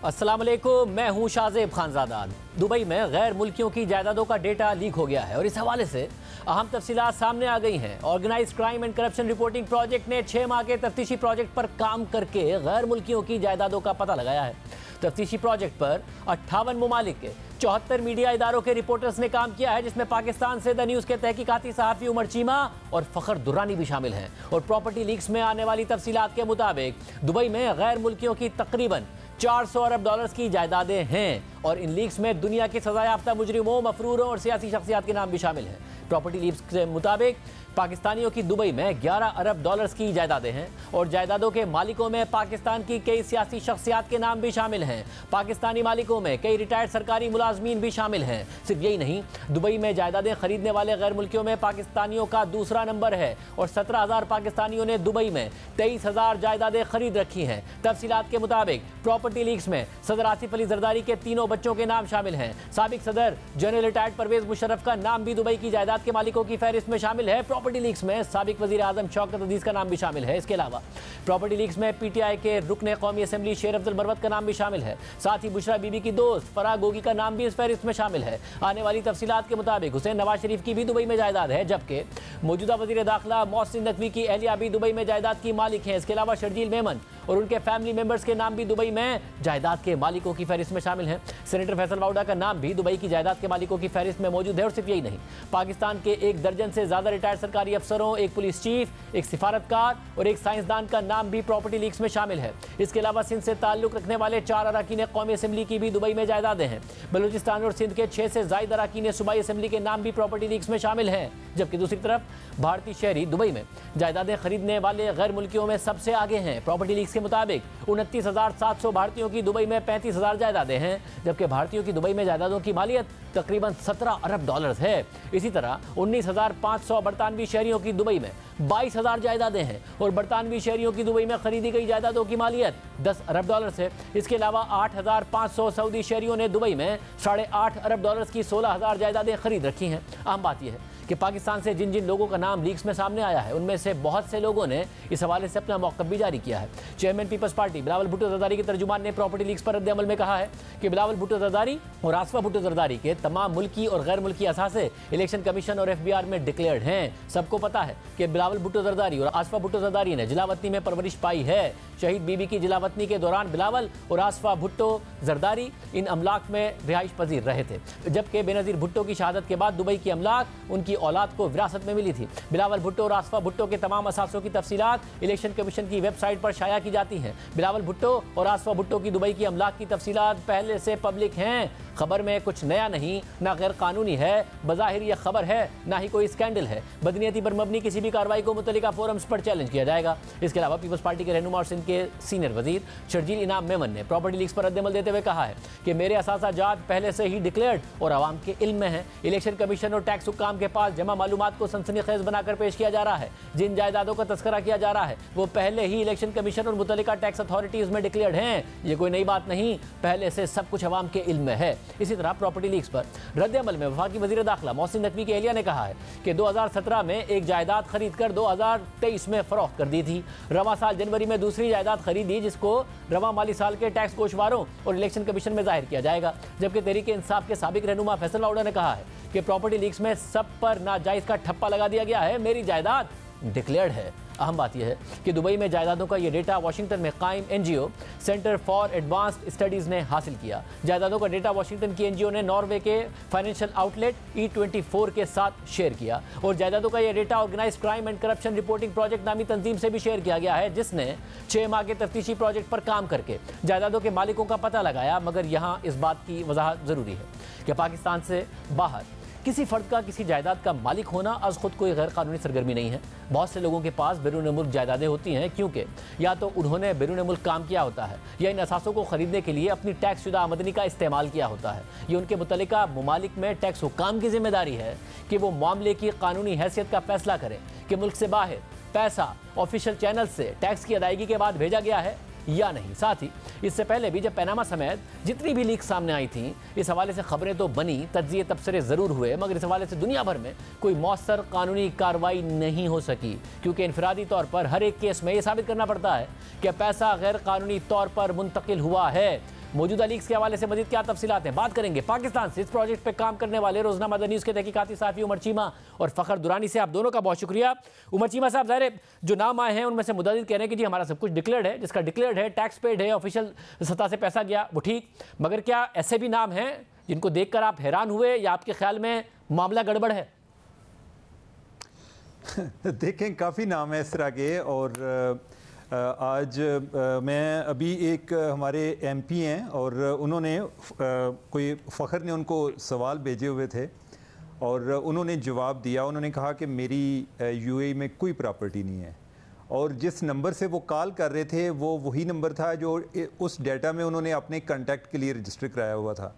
अस्सलाम वालेकुम, मैं हूं शाहजेब खानजादा। दुबई में गैर मुल्कियों की जायदादों का डेटा लीक हो गया है और इस हवाले से अहम तफसीलात सामने आ गई हैं। Organise crime and corruption reporting project ने 6 माह के तफ्तीशी प्रोजेक्ट पर काम करके गैर मुल्कियों की जायदादों का पता लगाया है। तफ्तीशी प्रोजेक्ट पर 58 ममालिक के 74 मीडिया इदारों के रिपोर्टर्स ने काम किया है, जिसमें पाकिस्तान से द न्यूज़ के तहकीकाती सहाफ़ी उमर चीमा और फ़खर दुर्रानी भी शामिल हैं। और प्रॉपर्टी लीक्स में आने वाली तफसीलात के मुताबिक दुबई में गैर मुल्कियों की तकरीबन 400 अरब डॉलर्स की जायदादें हैं और इन लीक्स में दुनिया के सजायाफ्ता मुजरिमों, मफरूरों और सियासी शख्सियात के नाम भी शामिल हैं। प्रॉपर्टी लीक्स के मुताबिक पाकिस्तानियों की दुबई में 11 अरब डॉलर्स की जायदादें हैं और जायदादों के मालिकों में पाकिस्तान की कई सियासी शख्सियात के नाम भी शामिल हैं। पाकिस्तानी मालिकों में कई रिटायर्ड सरकारी मुलाजमीन भी शामिल हैं। सिर्फ यही नहीं, दुबई में जायदादें खरीदने वाले गैर मुल्कियों में पाकिस्तानियों का दूसरा नंबर है और 17,000 पाकिस्तानियों ने दुबई में 23,000 जायदादें खरीद रखी हैं। तफसीलात के मुताबिक प्रॉपर्टी लीक्स में सदर आसिफ अली जरदारी के तीनों बच्चों के नाम शामिल हैं। साबिक सदर जनरल रिटायर्ड परवेज मुशर्रफ का नाम भी दुबई की जायदाद के मालिकों की फहरिस्त में शामिल है। प्रॉपर्टी लीक्स में साबिक वजीर आजम शौकत अजीज का नाम भी शामिल है। इसके अलावा प्रॉपर्टी लीक्स में पीटीआई के रुकने कौमी असेंबली शेर अब्दुल मरवत का नाम भी शामिल है। साथ ही बुशरा बीबी की दोस्त फराह गोगी का नाम भी इस फहरिस्त में शामिल है। आने वाली तफसीलात के मुताबिक हुसैन नवाज शरीफ की भी दुबई में जायदाद है, जबकि मौजूदा वजीर दाखिला मोहसिन नकवी की अहलिया भी दुबई में जायदाद की मालिक हैं। इसके अलावा शर्जील मेमन और उनके फैमिली मेंबर्स के नाम भी दुबई में जायदाद के मालिकों की फहरिस्त में शामिल हैं। सेनेटर फैसल वाउडा का नाम भी दुबई की जायदाद के मालिकों की फहरिस्त में मौजूद है। और सिर्फ यही नहीं, पाकिस्तान के 1 दर्जन से ज्यादा रिटायर्ड सरकारी अफसरों, एक पुलिस चीफ, एक सिफारतकार और एक साइंसदान का नाम भी प्रॉपर्टी लीक्स में शामिल है। इसके अलावा सिंध से ताल्लुक रखने वाले 4 अरकान कौमी असेंबली की भी दुबई में जायदादें हैं। बलूचिस्तान और सिंध के 6 से ज्यादा अरकान सूबाई असेंबली के नाम भी प्रॉपर्टी लीक्स में शामिल हैं। जबकि दूसरी तरफ भारतीय शहरी दुबई में जायदादें खरीदने वाले गैर मुल्कियों में सबसे आगे हैं। प्रॉपर्टी लीक्स के मुताबिक 29,700 भारतीयों की दुबई में 35,000 जायदादें हैं, जबकि भारतीयों की दुबई में जायदादों की मालियत तकरीबन 17 अरब डॉलर्स है। इसी तरह 19,500 बरतानवी शहरियों की दुबई में 22,000 जायदादें हैं और बरतानवी शहरियों की दुबई में खरीदी गई जायदादों की मालियत 10 अरब डॉलर्स है। इसके अलावा 8,500 सऊदी शहरियों ने दुबई में 8.5 अरब डॉलर्स की 16,000 जायदादें खरीद रखी हैं। अहम बात यह है कि पाकिस्तान से जिन जिन लोगों का नाम लीक्स में सामने आया है, उनमें से बहुत से लोगों ने इस हवाले से अपना मौक़िफ़ भी जारी किया है। Chairman people's party Bilawal Bhutto Zardari के तर्जुमान ने प्रॉपर्टी लीक्स पर रद्द अमल में कहा है कि बिलावल भुट्टो जरदारी और आसफा भुट्टो जरदारी के तमाम मुल्की और गैर मुल्की असासे इलेक्शन कमीशन और FBI में डिक्लेयर्ड हैं। सबको पता है कि बिलावल भुट्टो जरदारी और आसफा भुट्टो जरदारी ने जिलावतनी में परवरिश पाई है। शहीद बीबी की जिलावतनी के दौरान बिलावल और आसफा भुट्टो जरदारी इन अमलाक में रिहाइश पजीर रहे थे, जबकि बेनज़ीर भुट्टो की शहादत के बाद दुबई की अमलाक उनकी औलाद को विरासत में मिली थी। बिलावल भुट्टो और आसफा भुट्टो के तमाम असासों की तफसीलात इलेक्शन कमीशन की वेबसाइट पर शाया की जाती हैं। बिलावल भुट्टो और आसफा भुट्टो की दुबई की अमलाक की तफसीलात पहले से पब्लिक हैं। खबर में कुछ नया नहीं, ना गैर कानूनी है, बज़ाहिर यह खबर है, ना ही कोई स्कैंडल है। बदनीयती पर मबनी किसी भी कार्रवाई को मुतल्लिका फोरम्स पर चैलेंज किया जाएगा। इसके अलावा पीपल्स पार्टी के रहनुमा और सिंध के सीनियर वजीर शर्जील इनाम मेमन ने प्रॉपर्टी लीक्स पर रद्द-ए-अमल देते हुए कहा है कि मेरे असासा जात पहले से ही डिक्लेयर्ड और आवाम के इल्म में है। इलेक्शन कमीशन और टैक्स हुक्काम के पास जमा मालूमात को सनसनीखेज बनाकर पेश किया जा रहा है। जिन जायदादों का तस्करा किया जा रहा है वो पहले ही इलेक्शन कमीशन और मुतल्लिका टैक्स अथॉरिटीज में डिक्लेयर्ड हैं। ये कोई नई बात नहीं, पहले से सब कुछ आवाम के इल्म में है। इसी तरह प्रॉपर्टी लीक्स पर रद्द अमल में वफाकी वजीर दाखिला मोहसिन नकवी की एहलिया ने कहा है कि 2017 में एक जायदाद खरीद कर 2023 में फरोख्त कर दी थी। रवा साल जनवरी में दूसरी जायदाद खरीदी, जिसको रवा माली साल के टैक्स गोशवारों और इलेक्शन कमीशन में जाहिर किया जाएगा। जबकि तहरीक इंसाफ के साबिक रहनुमा फैसल वाउडा ने कहा है कि प्रॉपर्टी लीक्स में सब पर नाजायज का ठप्पा लगा दिया गया है, मेरी जायदाद डिक्लेयर्ड है। अहम बात यह है कि दुबई में जायदादों का ये डेटा वाशिंगटन में कायम NGO center for advanced studies ने हासिल किया। जायदादों का डेटा वाशिंगटन की NGO ने नॉर्वे के फाइनेंशियल आउटलेट E24 के साथ शेयर किया और जायदादों का यह data organise crime and corruption reporting project नामी तंजीम से भी शेयर किया गया है, जिसने 6 माह के तफ्तीशी प्रोजेक्ट पर काम करके जायदादों के मालिकों का पता लगाया। मगर यहाँ इस बात की वजाहत ज़रूरी है कि पाकिस्तान से बाहर किसी फर्द का किसी जायदाद का मालिक होना अज खुद कोई गैर कानूनी सरगर्मी नहीं है। बहुत से लोगों के पास बैरून मुल्क जायदादें होती हैं, क्योंकि या तो उन्होंने बैरून मुल्क काम किया होता है या इन असासों को खरीदने के लिए अपनी टैक्स शुदा आमदनी का इस्तेमाल किया होता है। ये उनके मुतल्लिका ममालिक में टैक्स हुक्काम की जिम्मेदारी है कि वो मामले की कानूनी हैसियत का फैसला करें कि मुल्क से बाहर पैसा ऑफिशियल चैनल से टैक्स की अदायगी के बाद भेजा गया है या नहीं। साथ ही इससे पहले भी जब पैनामा समेत जितनी भी लीक सामने आई थी, इस हवाले से खबरें तो बनी, तज्जिए तबसरे ज़रूर हुए, मगर इस हवाले से दुनिया भर में कोई मौसर कानूनी कार्रवाई नहीं हो सकी, क्योंकि इनफरादी तौर पर हर एक केस में ये साबित करना पड़ता है कि पैसा गैर कानूनी तौर पर मुंतकिल हुआ है। मौजूदा लीक्स के हवाले से मजीद क्या तफसीलात हैं, बात करेंगे पाकिस्तान से। इस प्रोजेक्ट पर काम करने वाले रोजनामा द न्यूज़ के तहकीकाती साफी उमर चीमा और फ़खर दुरानी से आप दोनों का बहुत शुक्रिया। उमर चीमा साहब, ज़ाहिर जो नाम आए हैं उनमें से मुद्दत कह रहे हैं कि जी हमारा सब कुछ डिक्लेयर्ड है, जिसका डिक्लेयर्ड है, टैक्स पेड है, ऑफिशियल सतह से पैसा गया, वो ठीक, मगर क्या ऐसे भी नाम हैं जिनको देखकर आप हैरान हुए या आपके ख्याल में मामला गड़बड़ है? देखें, काफ़ी नाम है इस तरह के। और आज मैं अभी एक हमारे एमपी हैं और उन्होंने कोई फ़खर ने उनको सवाल भेजे हुए थे और उन्होंने जवाब दिया। उन्होंने कहा कि मेरी यूएई में कोई प्रॉपर्टी नहीं है, और जिस नंबर से वो कॉल कर रहे थे वो वही नंबर था जो उस डेटा में उन्होंने अपने कॉन्टैक्ट के लिए रजिस्टर कराया हुआ था।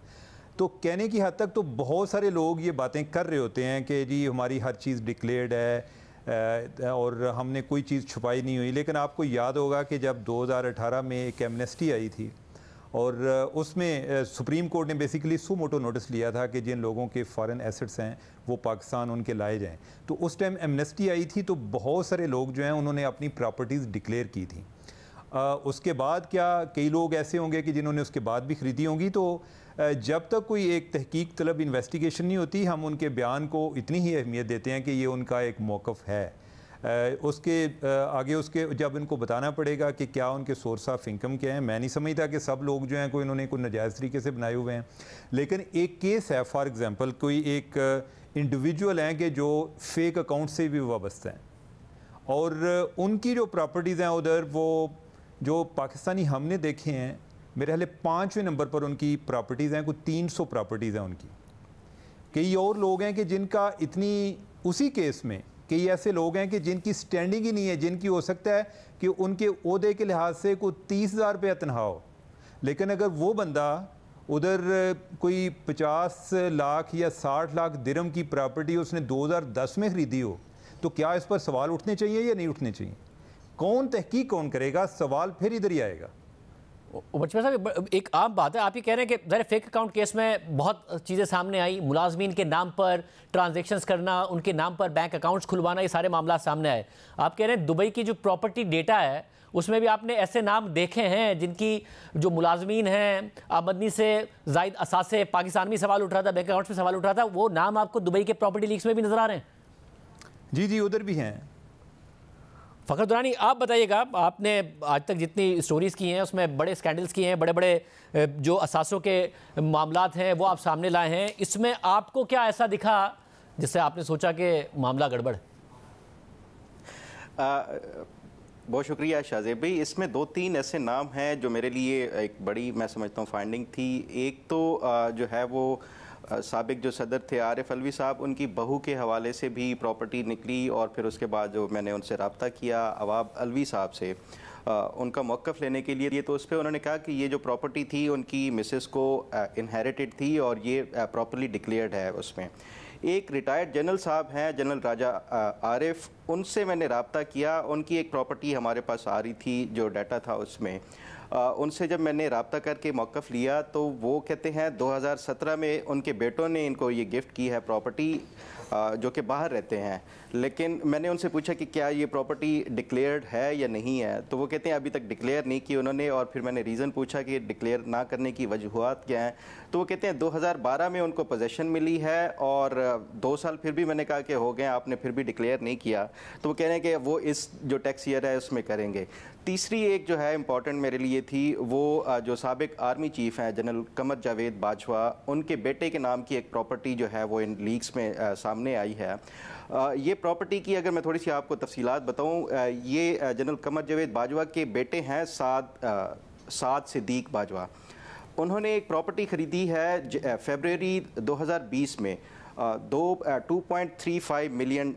तो कहने की हद तक तो बहुत सारे लोग ये बातें कर रहे होते हैं कि जी हमारी हर चीज़ डिक्लेयर्ड है और हमने कोई चीज़ छुपाई नहीं हुई। लेकिन आपको याद होगा कि जब 2018 में एक एमनेस्टी आई थी और उसमें सुप्रीम कोर्ट ने बेसिकली सू मोटो नोटिस लिया था कि जिन लोगों के फॉरेन एसेट्स हैं वो पाकिस्तान उनके लाए जाएं। तो उस टाइम एमनेस्टी आई थी तो बहुत सारे लोग जो हैं उन्होंने अपनी प्रॉपर्टीज़ डिक्लेयर की थी। उसके बाद क्या कई लोग ऐसे होंगे कि जिन्होंने उसके बाद भी ख़रीदी होंगी। तो जब तक कोई एक तहकीक तलब इन्वेस्टिगेशन नहीं होती, हम उनके बयान को इतनी ही अहमियत देते हैं कि ये उनका एक मौक़िफ़ है। उसके आगे उसके जब इनको बताना पड़ेगा कि क्या उनके सोर्स ऑफ इनकम क्या हैं। मैं नहीं समझता कि सब लोग जो हैं कोई इन्होंने कोई नाजायज़ तरीके से बनाए हुए हैं, लेकिन एक केस है, फॉर एग्ज़ाम्पल कोई एक इंडिविजुअल हैं कि जो फेक अकाउंट से भी वाबस्ता हैं और उनकी जो प्रॉपर्टीज़ हैं उधर, वो जो पाकिस्तानी हमने देखे हैं, मेरे ख्याल 5वें नंबर पर उनकी प्रॉपर्टीज़ हैं, कुछ 300 प्रॉपर्टीज़ हैं उनकी। कई और लोग हैं कि जिनका इतनी, उसी केस में कई ऐसे लोग हैं कि जिनकी स्टैंडिंग ही नहीं है, जिनकी हो सकता है कि उनके ओहदे के लिहाज से कोई 30,000 रुपया तनख्वाह हो, लेकिन अगर वो बंदा उधर कोई 50 लाख या 60 लाख दिरहम की प्रॉपर्टी उसने 2010 में ख़रीदी हो, तो क्या इस पर सवाल उठने चाहिए या नहीं उठने चाहिए? कौन तहकीक कौन करेगा? सवाल फिर इधर ही आएगा। बचपन साहब, एक आम बात है, आप ये कह रहे हैं कि ज़रा फेक अकाउंट केस में बहुत चीज़ें सामने आई, मुलाजमीन के नाम पर ट्रांजैक्शंस करना, उनके नाम पर बैंक अकाउंट्स खुलवाना, ये सारे मामला सामने आए। आप कह रहे हैं दुबई की जो प्रॉपर्टी डेटा है उसमें भी आपने ऐसे नाम देखे हैं जिनकी जो मुलाजमीन हैं, आमदनी से ज़ायद असासे, पाकिस्तान में सवाल उठ रहा था, बैंक अकाउंट्स में सवाल उठ रहा था, वो नाम आपको दुबई के प्रॉपर्टी लीक्स में भी नज़र आ रहे हैं? जी जी, उधर भी हैं। फ़खर दुरानी, आप बताइएगा, आपने आज तक जितनी स्टोरीज़ की हैं उसमें बड़े स्कैंडल्स किए हैं, बड़े बड़े जो असासों के मामलात हैं वो आप सामने लाए हैं, इसमें आपको क्या ऐसा दिखा जिससे आपने सोचा कि मामला गड़बड़? बहुत शुक्रिया शाहज़ेब भाई। इसमें 2-3 ऐसे नाम हैं जो मेरे लिए एक बड़ी, मैं समझता हूँ, फाइंडिंग थी। एक तो जो है वो साबिक जो सदर थे आरिफ अलवी साहब, उनकी बहू के हवाले से भी प्रॉपर्टी निकली और फिर उसके बाद जो मैंने उनसे रब्ता किया अवाब अलवी साहब से उनका मौक़िफ़ लेने के लिए, तो उस पर उन्होंने कहा कि ये जो प्रॉपर्टी थी उनकी मिसेस को इनहेरिटेड थी और ये प्रॉपर्ली डिक्लेयर्ड है। उसमें एक रिटायर्ड जनरल साहब हैं, जनरल राजा आरिफ, उनसे मैंने रब्ता किया। उनकी एक प्रॉपर्टी हमारे पास आ रही थी, जो डाटा था उसमें उनसे जब मैंने रब्ता करके मौक़िफ़ लिया तो वो कहते हैं 2017 में उनके बेटों ने इनको ये गिफ्ट की है प्रॉपर्टी, जो कि बाहर रहते हैं। लेकिन मैंने उनसे पूछा कि क्या ये प्रॉपर्टी डिक्लेयर्ड है या नहीं है, तो वो कहते हैं अभी तक डिक्लेयर नहीं की उन्होंने। और फिर मैंने रीज़न पूछा कि डिक्लेयर ना करने की वजूहात क्या हैं, तो वो कहते हैं 2012 में उनको पोजेसन मिली है और 2 साल फिर भी मैंने कहा कि हो गए, आपने फिर भी डिक्लेयर नहीं किया। तो वो कह रहे हैं कि वो इस जो टैक्स ईयर है उसमें करेंगे। तीसरी एक जो है इम्पॉर्टेंट मेरे लिए थी, वो जो साबिक आर्मी चीफ़ हैं जनरल कमर जावेद बाजवा, उनके बेटे के नाम की एक प्रॉपर्टी जो है वो इन लीक्स में सामने आई है। ये प्रॉपर्टी की अगर मैं थोड़ी सी आपको तफसीलात बताऊँ, ये जनरल कमर जावेद बाजवा के बेटे हैं साद सिद्दीक बाजवा। उन्होंने एक प्रॉपर्टी ख़रीदी है फरवरी 2020 में 2.35 मिलियन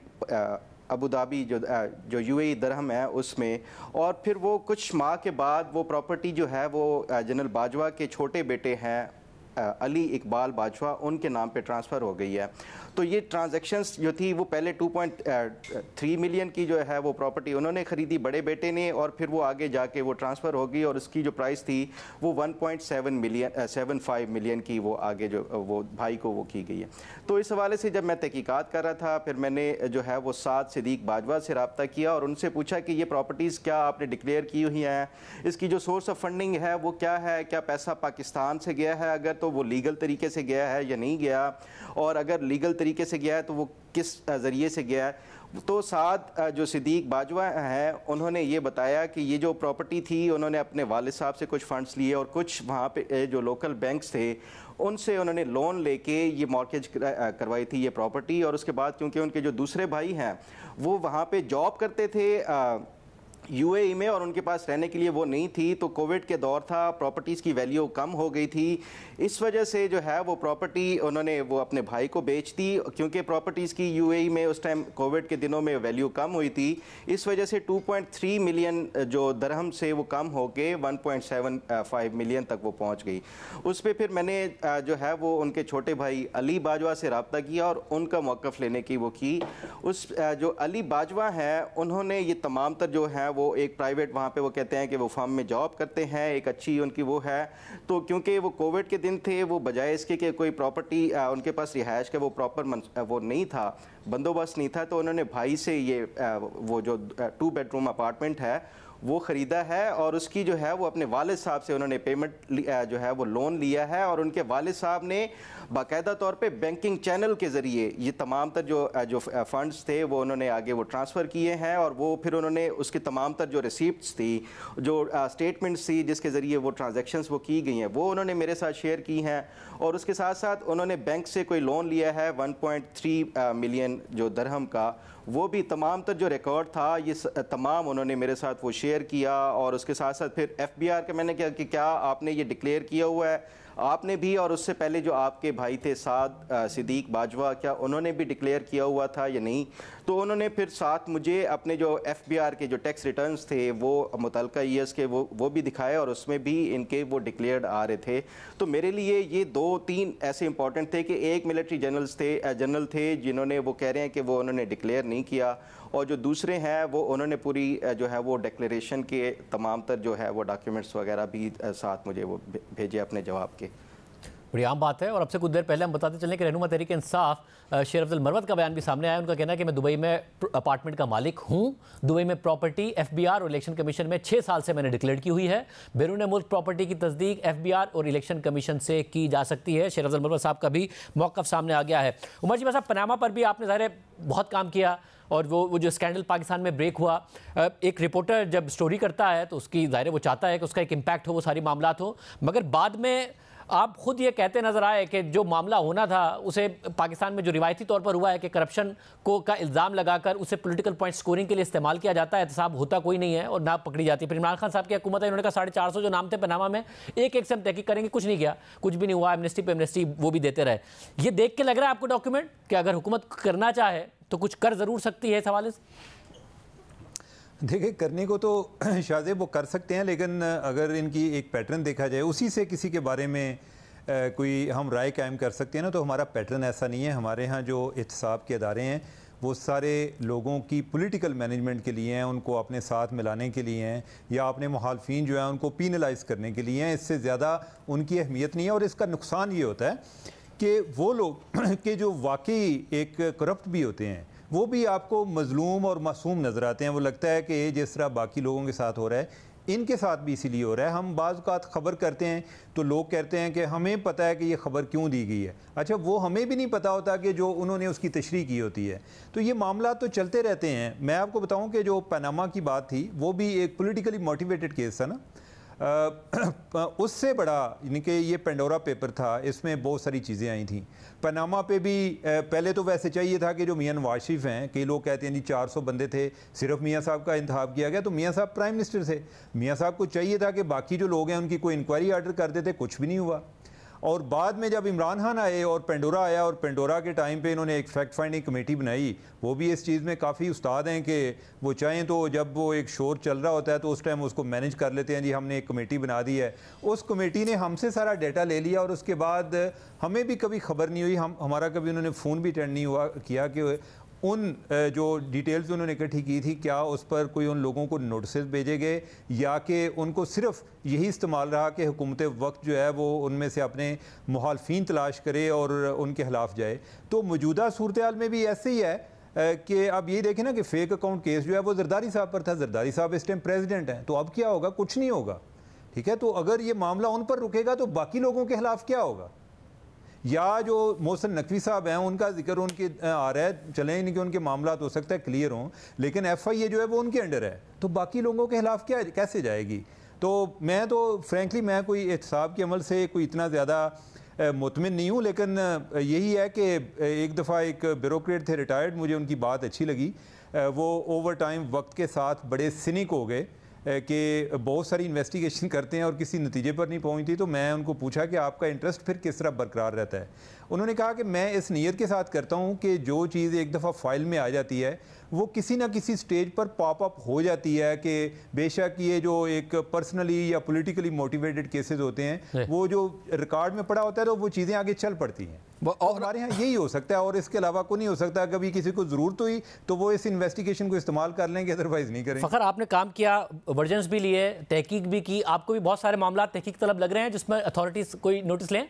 अबू धाबी जो यूएई दरहम है उसमें। और फिर वो कुछ माह के बाद वो प्रॉपर्टी जो है वो जनरल बाजवा के छोटे बेटे हैं अली इकबाल बाजवा उनके नाम पे ट्रांसफ़र हो गई है। तो ये ट्रांजैक्शंस जो थी वो पहले 2.3 मिलियन की जो है वो प्रॉपर्टी उन्होंने ख़रीदी बड़े बेटे ने, और फिर वो आगे जाके वो ट्रांसफ़र हो गई और उसकी जो प्राइस थी वो 1.75 मिलियन की वो आगे जो वो भाई को वो की गई है। तो इस हवाले से जब मैं तहकीकात कर रहा था, फिर मैंने जो है वो साद सिद्दीक बाजवा से रब्ता किया और उनसे पूछा कि ये प्रॉपर्टीज़ क्या आपने डिक्लेयर की हुई हैं, इसकी जो सोर्स ऑफ फंडिंग है वो क्या है, क्या पैसा पाकिस्तान से गया है, अगर तो वो लीगल तरीके से गया है या नहीं गया, और अगर लीगल तरीके से गया है तो वो किस ज़रिए से गया है। तो साद जो सिद्दीक बाजवा हैं उन्होंने ये बताया कि ये जो प्रॉपर्टी थी उन्होंने अपने वालिद साहब से कुछ फ़ंड्स लिए और कुछ वहाँ पे जो लोकल बैंक्स थे उनसे उन्होंने लोन लेके ये मॉर्गेज करवाई थी ये प्रॉपर्टी। और उसके बाद क्योंकि उनके जो दूसरे भाई हैं वो वहाँ पे जॉब करते थे यूएई में और उनके पास रहने के लिए वो नहीं थी, तो कोविड के दौर था, प्रॉपर्टीज़ की वैल्यू कम हो गई थी, इस वजह से जो है वो प्रॉपर्टी उन्होंने वो अपने भाई को बेच दी। क्योंकि प्रॉपर्टीज़ की यूएई में उस टाइम कोविड के दिनों में वैल्यू कम हुई थी, इस वजह से 2.3 मिलियन जो दरहम से वो कम हो के 1.75 मिलियन तक वो पहुँच गई। उस पर फिर मैंने जो है वो उनके छोटे भाई अली बाजवा से रब्ता किया और उनका मौक़िफ़ लेने की वो की। उस जो अली बाजवा हैं उन्होंने ये तमाम तर जो है वो एक प्राइवेट वहाँ पे वो कहते हैं कि वो फार्म में जॉब करते हैं, एक अच्छी उनकी वो है। तो क्योंकि वो कोविड के दिन थे, वो बजाय इसके कि कोई प्रॉपर्टी उनके पास रिहाइश का वो प्रॉपर वो नहीं था, बंदोबस्त नहीं था, तो उन्होंने भाई से ये वो जो 2 बेडरूम अपार्टमेंट है वो ख़रीदा है और उसकी जो है वो अपने वालिद साहब से उन्होंने पेमेंट जो है वो लोन लिया है और उनके वालिद साहब ने बाकायदा तौर पे बैंकिंग चैनल के ज़रिए ये तमाम तर जो फ़ंड्स थे वो उन्होंने आगे वो ट्रांसफ़र किए हैं और वो फिर उन्होंने उसकी तमाम तर जो रिसिप्ट्स थी, जो स्टेटमेंट्स थी जिसके ज़रिए वो ट्रांजैक्शंस वो की गई हैं, वो उन्होंने मेरे साथ शेयर की हैं। और उसके साथ साथ उन्होंने बैंक से कोई लोन लिया है 1.3 मिलियन जो दरहम का, वो भी तमाम तर जो रिकॉर्ड था ये तमाम उन्होंने मेरे साथ वो शेयर किया। और उसके साथ साथ फिर FBR का मैंने कहा कि क्या आपने ये डिक्लेयर किया हुआ है आपने भी, और उससे पहले जो आपके भाई थे साद सिद्दीक बाजवा, क्या उन्होंने भी डिक्लेयर किया हुआ था या नहीं। तो उन्होंने फिर साथ मुझे अपने जो FBR के जो टैक्स रिटर्न्स थे वो मुतल्लिका ईयर्स के वो भी दिखाए और उसमें भी इनके वो डिक्लेयर्ड आ रहे थे। तो मेरे लिए ये 2-3 ऐसे इंपॉर्टेंट थे कि एक मिलिट्री जनरल थे जिन्होंने वो कह रहे हैं कि वो उन्होंने डिक्लेयर नहीं किया, और जो दूसरे हैं वो उन्होंने पूरी जो है वो डिक्लेरेशन के तमाम तर जो है वो डॉक्यूमेंट्स वगैरह भी साथ मुझे वो भेजे अपने जवाब के। बड़ी आम बात है। और अब से कुछ देर पहले हम बताते चलें कि रहनुमा तहरीक इंसाफ शेर अफजल मरवत का बयान भी सामने आया। उनका कहना है कि मैं दुबई में अपार्टमेंट का मालिक हूँ, दुबई में प्रॉपर्टी FBR और इलेक्शन कमीशन में 6 साल से मैंने डिक्लेयर की हुई है, बैरून मुल्क प्रॉपर्टी की तस्दीक FBR और इलेक्शन कमीशन से की जा सकती है। शेर अफजल मरवत साहब का भी मौक़िफ़ सामने आ गया है। उमर जी साहब, पनामा पर भी आपने ज़ाहिर बहुत काम किया और वो जो स्कैंडल पाकिस्तान में ब्रेक हुआ, एक रिपोर्टर जब स्टोरी करता है तो उसकी ज़ाहिर वो चाहता है कि उसका एक इम्पैक्ट हो, वो सारी मामलात हो, मगर बाद में आप खुद ये कहते नज़र आए कि जो मामला होना था उसे पाकिस्तान में जो रिवायती तौर पर हुआ है कि करप्शन का इल्ज़ाम लगाकर उसे पॉलिटिकल पॉइंट स्कोरिंग के लिए इस्तेमाल किया जाता है, एहतसाब होता कोई नहीं है और ना पकड़ी जाती है। फिर इमरान खान साहब की हुकूमत है, उन्होंने कहा 450 जो नाम थे पनामा में एक से हम तहकीक करेंगे, कुछ नहीं किया, कुछ भी नहीं हुआ, एमनेस्टी पे एमनेस्टी वो भी देते रहे। ये देख के लग रहा है आपको डॉक्यूमेंट कि अगर हुकूमत करना चाहे तो कुछ कर ज़रूर सकती है इस हवाले से? देखिए, करने को तो शायद वो कर सकते हैं, लेकिन अगर इनकी एक पैटर्न देखा जाए उसी से किसी के बारे में कोई हम राय कायम कर सकते हैं ना, तो हमारा पैटर्न ऐसा नहीं है। हमारे यहाँ जो एहतसाब के अदारे हैं वो सारे लोगों की पॉलिटिकल मैनेजमेंट के लिए हैं, उनको अपने साथ मिलाने के लिए हैं या अपने मुखालफिन जो हैं उनको पीनलाइज करने के लिए हैं। इससे ज़्यादा उनकी अहमियत नहीं है। और इसका नुकसान ये होता है कि वो लोग के जो वाकई एक करप्ट भी होते हैं वो भी आपको मजलूम और मासूम नज़र आते हैं। वो लगता है कि जिस तरह बाकी लोगों के साथ हो रहा है इनके साथ भी इसीलिए हो रहा है। हम बाज़ औक़ात ख़बर करते हैं तो लोग कहते हैं कि हमें पता है कि ये ख़बर क्यों दी गई है। अच्छा, वो हमें भी नहीं पता होता कि जो उन्होंने उसकी तशरीह की होती है। तो ये मामला तो चलते रहते हैं। मैं आपको बताऊं कि जो पनामा की बात थी वो भी एक पॉलिटिकली मोटिवेटेड केस था ना, उससे बड़ा यानी कि ये पेंडोरा पेपर था, इसमें बहुत सारी चीज़ें आई थी। पनामा पे भी पहले तो वैसे चाहिए था कि जो मियां नवाज शरीफ हैं, कई लोग कहते हैं जी 400 बंदे थे, सिर्फ मियां साहब का इंतखाब किया गया, तो मियां साहब प्राइम मिनिस्टर थे, मियां साहब को चाहिए था कि बाकी जो लोग हैं उनकी कोई इंक्वायरी आर्डर कर देते, कुछ भी नहीं हुआ। और बाद में जब इमरान खान आए और पेंडोरा आया और पेंडोरा के टाइम पे इन्होंने एक फैक्ट फाइंडिंग कमेटी बनाई, वो भी इस चीज़ में काफ़ी उस्ताद हैं कि वो चाहें तो जब वो एक शोर चल रहा होता है तो उस टाइम उसको मैनेज कर लेते हैं। जी हमने एक कमेटी बना दी है, उस कमेटी ने हमसे सारा डाटा ले लिया और उसके बाद हमें भी कभी खबर नहीं हुई, हमारा कभी उन्होंने फ़ोन भी अटेंड नहीं हुआ किया कि उन जो डिटेल्स उन्होंने इकट्ठी की थी क्या उस पर कोई उन लोगों को नोटिस भेजे गए या कि उनको सिर्फ यही इस्तेमाल रहा कि हुकूमत वक्त जो है वो उनमें से अपने मुखालफिन तलाश करे और उनके खिलाफ जाए। तो मौजूदा सूरत हाल में भी ऐसे ही है कि अब ये देखें ना कि फ़ेक अकाउंट केस जो है वो जरदारी साहब पर था। जरदारी साहब इस टाइम प्रेसिडेंट हैं, तो अब क्या होगा? कुछ नहीं होगा। ठीक है, तो अगर ये मामला उन पर रुकेगा तो बाकी लोगों के खिलाफ क्या होगा? या जो मोहसिन नकवी साहब हैं उनका जिक्र उनके आ रहा है, चलें इनके उनके मामला तो हो सकता है क्लियर हों, लेकिन FIA जो है वो उनके अंडर है, तो बाकी लोगों के खिलाफ क्या कैसे जाएगी? तो मैं तो फ्रेंकली मैं कोई एहतसाब के अमल से कोई इतना ज़्यादा मुतमिन नहीं हूँ, लेकिन यही है कि एक दफ़ा एक ब्यूरोक्रेट थे रिटायर्ड, मुझे उनकी बात अच्छी लगी। वो ओवर टाइम वक्त के साथ बड़े सिनिक हो गए कि बहुत सारी इन्वेस्टिगेशन करते हैं और किसी नतीजे पर नहीं पहुंचती। तो मैं उनको पूछा कि आपका इंटरेस्ट फिर किस तरह बरकरार रहता है? उन्होंने कहा कि मैं इस नीयत के साथ करता हूं कि जो चीज़ एक दफ़ा फाइल में आ जाती है वो किसी ना किसी स्टेज पर पॉप अप हो जाती है कि बेशक ये जो एक पर्सनली या पॉलिटिकली मोटिवेटेड केसेस होते हैं वो जो रिकॉर्ड में पड़ा होता है तो वो चीज़ें आगे चल पड़ती हैं। और हमारे यहाँ यही हो सकता है और इसके अलावा को नहीं हो सकता। कभी किसी को ज़रूरत हुई तो वो इस इन्वेस्टिगेशन को इस्तेमाल कर लेंगे, अदरवाइज नहीं करेंगे। फ़खर, आपने काम किया, वर्जन्स भी लिए, तहकीक भी की, आपको भी बहुत सारे मामला तहकीक तलब लग रहे हैं जिसमें अथॉरिटीज़ कोई नोटिस लें?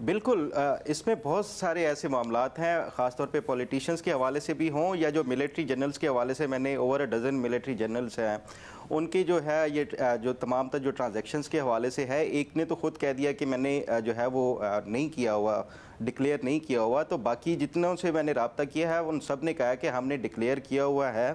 बिल्कुल, इसमें बहुत सारे ऐसे मामलात हैं, ख़ासतौर पे पॉलिटिशियंस के हवाले से भी हों या जो मिलिट्री जनरल्स के हवाले से। मैंने ओवर 12 मिलिट्री जनरल्स हैं, उनकी जो है ये जो तमाम जो ट्रांजैक्शंस के हवाले से है, एक ने तो ख़ुद कह दिया कि मैंने जो है वो नहीं किया हुआ, डिक्लेयर नहीं किया हुआ। तो बाकी जितनों से मैंने रब्ता किया है उन सब ने कहा कि हमने डिक्लेयर किया हुआ है।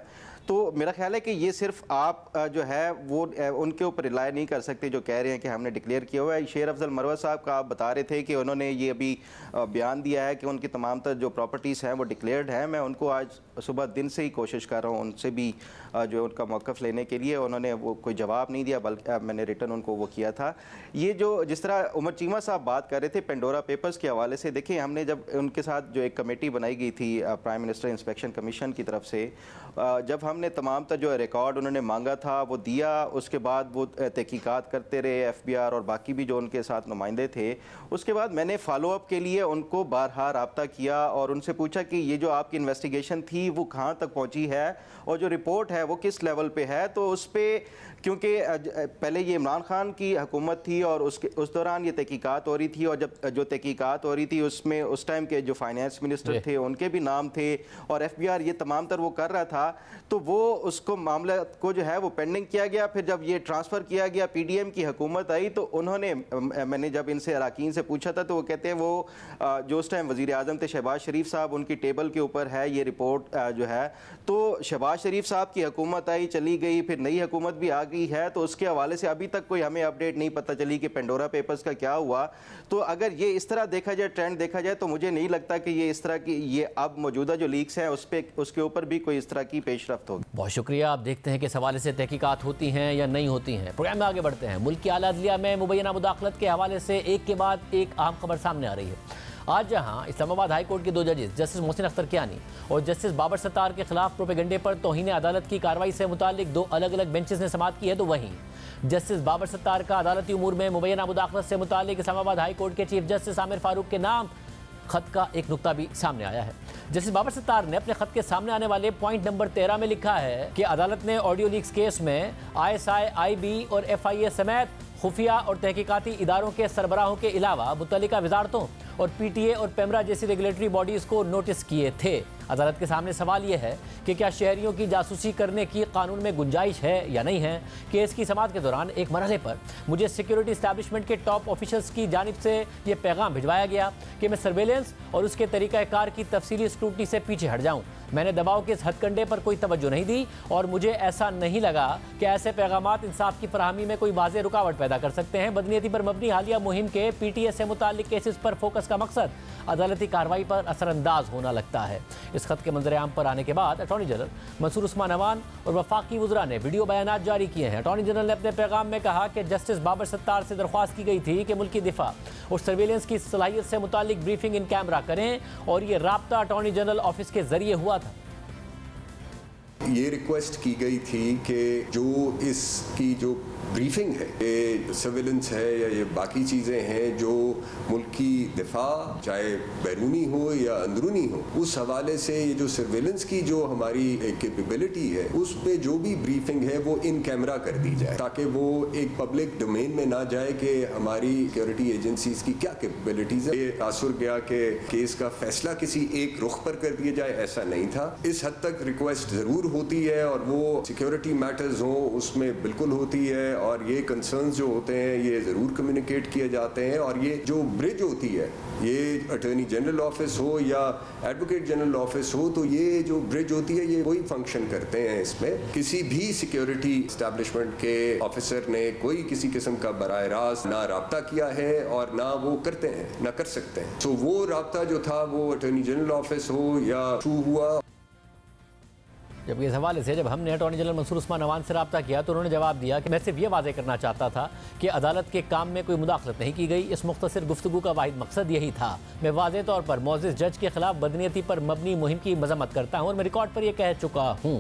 तो मेरा ख्याल है कि ये सिर्फ आप जो है वो उनके ऊपर रिलाय नहीं कर सकते जो कह रहे हैं कि हमने डिक्लेयर किया हुआ है। शेर अफजल मरवा साहब का आप बता रहे थे कि उन्होंने ये अभी बयान दिया है कि उनकी तमाम तर जो प्रॉपर्टीज़ हैं वो डिक्लेयर्ड हैं। मैं उनको आज सुबह दिन से ही कोशिश कर रहा हूँ उनसे भी जो उनका मौक़िफ़ लेने के लिए, उन्होंने वो कोई जवाब नहीं दिया, बल्कि मैंने रिटर्न उनको वो किया था। ये जो जिस तरह उमर चीमा साहब बात कर रहे थे पेंडोरा पेपर्स के हवाले से, देखिए हमने जब उनके साथ जो एक कमेटी बनाई गई थी प्राइम मिनिस्टर इंस्पेक्शन कमीशन की तरफ से, जब हमने तमाम तर जो रिकॉर्ड उन्होंने मांगा था वो दिया, उसके बाद वो तहकीकात करते रहे FBR और बाकी भी जो उनके साथ नुमाइंदे थे। उसके बाद मैंने फॉलोअप के लिए उनको बारहा रब्ता किया और उनसे पूछा कि ये जो आपकी इन्वेस्टिगेशन थी वो कहाँ तक पहुँची है और जो रिपोर्ट है वो किस लेवल पे है। तो उस पर, क्योंकि पहले ये इमरान खान की हुकूमत थी और उस दौरान ये तहकीकात हो रही थी, और जब जो तहकीकात हो रही थी उसमें उस टाइम के जो फाइनेंस मिनिस्टर थे उनके भी नाम थे और FBR ये तमाम तर वो कर रहा था। तो वो उसको मामला को जो है वो पेंडिंग किया गया। फिर जब ये ट्रांसफ़र किया गया, PDM की हुकूमत आई, तो उन्होंने, मैंने जब इनसे अरकान से पूछा था तो वो कहते हैं वो जो उस टाइम वज़ीर आज़म थे शहबाज शरीफ साहब, उनकी टेबल के ऊपर है ये रिपोर्ट जो है। तो शहबाज शरीफ साहब की हुकूमत आई, चली गई, फिर नई हुकूमत भी आ गई है, तो उसके हवाले से अभी तक कोई हमें अपडेट नहीं पता चली कि पेंडोरा पेपर्स का क्या हुआ। तो अगर ये इस तरह देखा जाए, ट्रेंड देखा जाए, तो मुझे नहीं लगता कि ये इस तरह की ये अब मौजूदा जो लीक्स हैं उसके ऊपर भी कोई इस तरह की पेशरफ्त होगी। बहुत शुक्रिया। आप देखते हैं कि इस हवाले से तहकीकात होती हैं या नहीं होती हैं। प्रोग्राम में आगे बढ़ते हैं। मुल्क की आला अदलिया में मुबैना मुदाखलत के हवाले से एक के बाद एक अहम खबर सामने आ रही है। आज जहां इस्लामाबाद हाई कोर्ट के 2 जजेस जस्टिस मोहसिन अख्तर कियानी और जस्टिस बाबर सत्तार के खिलाफ प्रोपेगेंडे पर तौहीन अदालत की कार्रवाई से मुतालिक 2 अलग अलग बेंचेस ने समाअत की है, तो वहीं जस्टिस बाबर सत्तार का अदालती उमूर में मुबैना मुदाखलत से मुतालिक इस्लामाबाद हाई कोर्ट के चीफ जस्टिस आमिर फारूक के नाम खत का एक नुक्ता भी सामने आया है। जस्टिस बाबर सत्तार ने अपने खत के सामने आने वाले पॉइंट नंबर 13 में लिखा है कि अदालत ने ऑडियो लीक्स केस में ISI, IB और FIA समेत खुफिया और तहकीकाती इदारों के सरबराहों के अलावा मुतल्लिका वजारतों और PTA और पेमरा जैसी रेगुलेटरी बॉडीज़ को नोटिस किए थे। अदालत के सामने सवाल यह है कि क्या शहरियों की जासूसी करने की कानून में गुंजाइश है या नहीं है। केस की समाअत के दौरान एक मरहले पर मुझे सिक्योरिटी इस्टेब्लिशमेंट के टॉप ऑफिशल्स की जानिब से यह पैगाम भिजवाया गया कि मैं सर्वेलेंस और उसके तरीक़ाकार की तफसीली स्क्रूटनी से पीछे हट जाऊँ, मैंने दबाव के इस हथकंडे पर कोई तवज्जो नहीं दी और मुझे ऐसा नहीं लगा कि ऐसे पैगामात इंसाफ की फराहमी में कोई वाज़ेह रुकावट पैदा कर सकते हैं। बदनीयती पर मबनी हालिया मुहिम के PTS से मुताल्लिक केसेस पर फोकस का मकसद अदालती कार्रवाई पर असरअंदाज होना लगता है। इस खत के मंजर-ए-आम पर आने के बाद अटॉर्नी जनरल मंसूर उस्मान अवान और वफाकी वज़रा ने वीडियो बयानात जारी किए हैं। अटॉर्नी जनरल ने अपने पैगाम में कहा कि जस्टिस बाबर सत्तार से दरख्वास्त की गई थी कि मुल्की दिफा और सर्वेलेंस की सलाहियत से मुताल्लिक ब्रीफिंग इन कैमरा करें और ये राब्ता अटॉर्नी जनरल ऑफिस के जरिए हुआ था। ये रिक्वेस्ट की गई थी कि जो इसकी जो ब्रीफिंग है, ये सर्वेलेंस है या ये बाकी चीज़ें हैं जो मुल्क की दिफा चाहे बैरूनी हो या अंदरूनी हो, उस हवाले से ये जो सर्वेलेंस की जो हमारी कैपेबिलिटी है उस पे जो भी ब्रीफिंग है वो इन कैमरा कर दी जाए, ताकि वो एक पब्लिक डोमेन में ना जाए कि हमारी सिक्योरिटी एजेंसीज की क्या कैपेबिलिटीज है। ये तासुर गया कि केस का फैसला किसी एक रुख पर कर दिया जाए, ऐसा नहीं था। इस हद तक रिक्वेस्ट ज़रूर होती है और वो सिक्योरिटी मैटर्स हों उसमें बिल्कुल होती है और ये कंसर्न्स जो होते हैं ये ज़रूर कम्युनिकेट किए जाते हैं। और ये जो ब्रिज होती है, ये अटॉर्नी जनरल ऑफिस हो या एडवोकेट जनरल ऑफिस हो, तो ये जो ब्रिज होती है ये वही फंक्शन करते हैं। इसमें किसी भी सिक्योरिटी एस्टैब्लिशमेंट के ऑफिसर ने कोई किसी किस्म का बराह रास्त ना राब्ता किया है और ना वो करते हैं, ना कर सकते हैं। तो वो राब्ता जो था वो अटॉर्नी जनरल ऑफिस हो या थ्रू हुआ। जबकि इस हवाले से जब हमने अटॉर्नी जनरल मंसूर उस्मान अवान से रब्ता किया तो उन्होंने जवाब दिया कि मैं सिर्फ ये वाज़ेह करना चाहता था कि अदालत के काम में कोई मुदाखलत नहीं की गई। इस मुख्तसर गुफ्तगू का वाहिद मकसद यही था। मैं वाज़ेह तौर पर मोअज़्ज़िज़ जज के खिलाफ बदनीयती पर मबनी मुहिम की मजम्मत करता हूँ और मैं रिकॉर्ड पर यह कह चुका हूँ।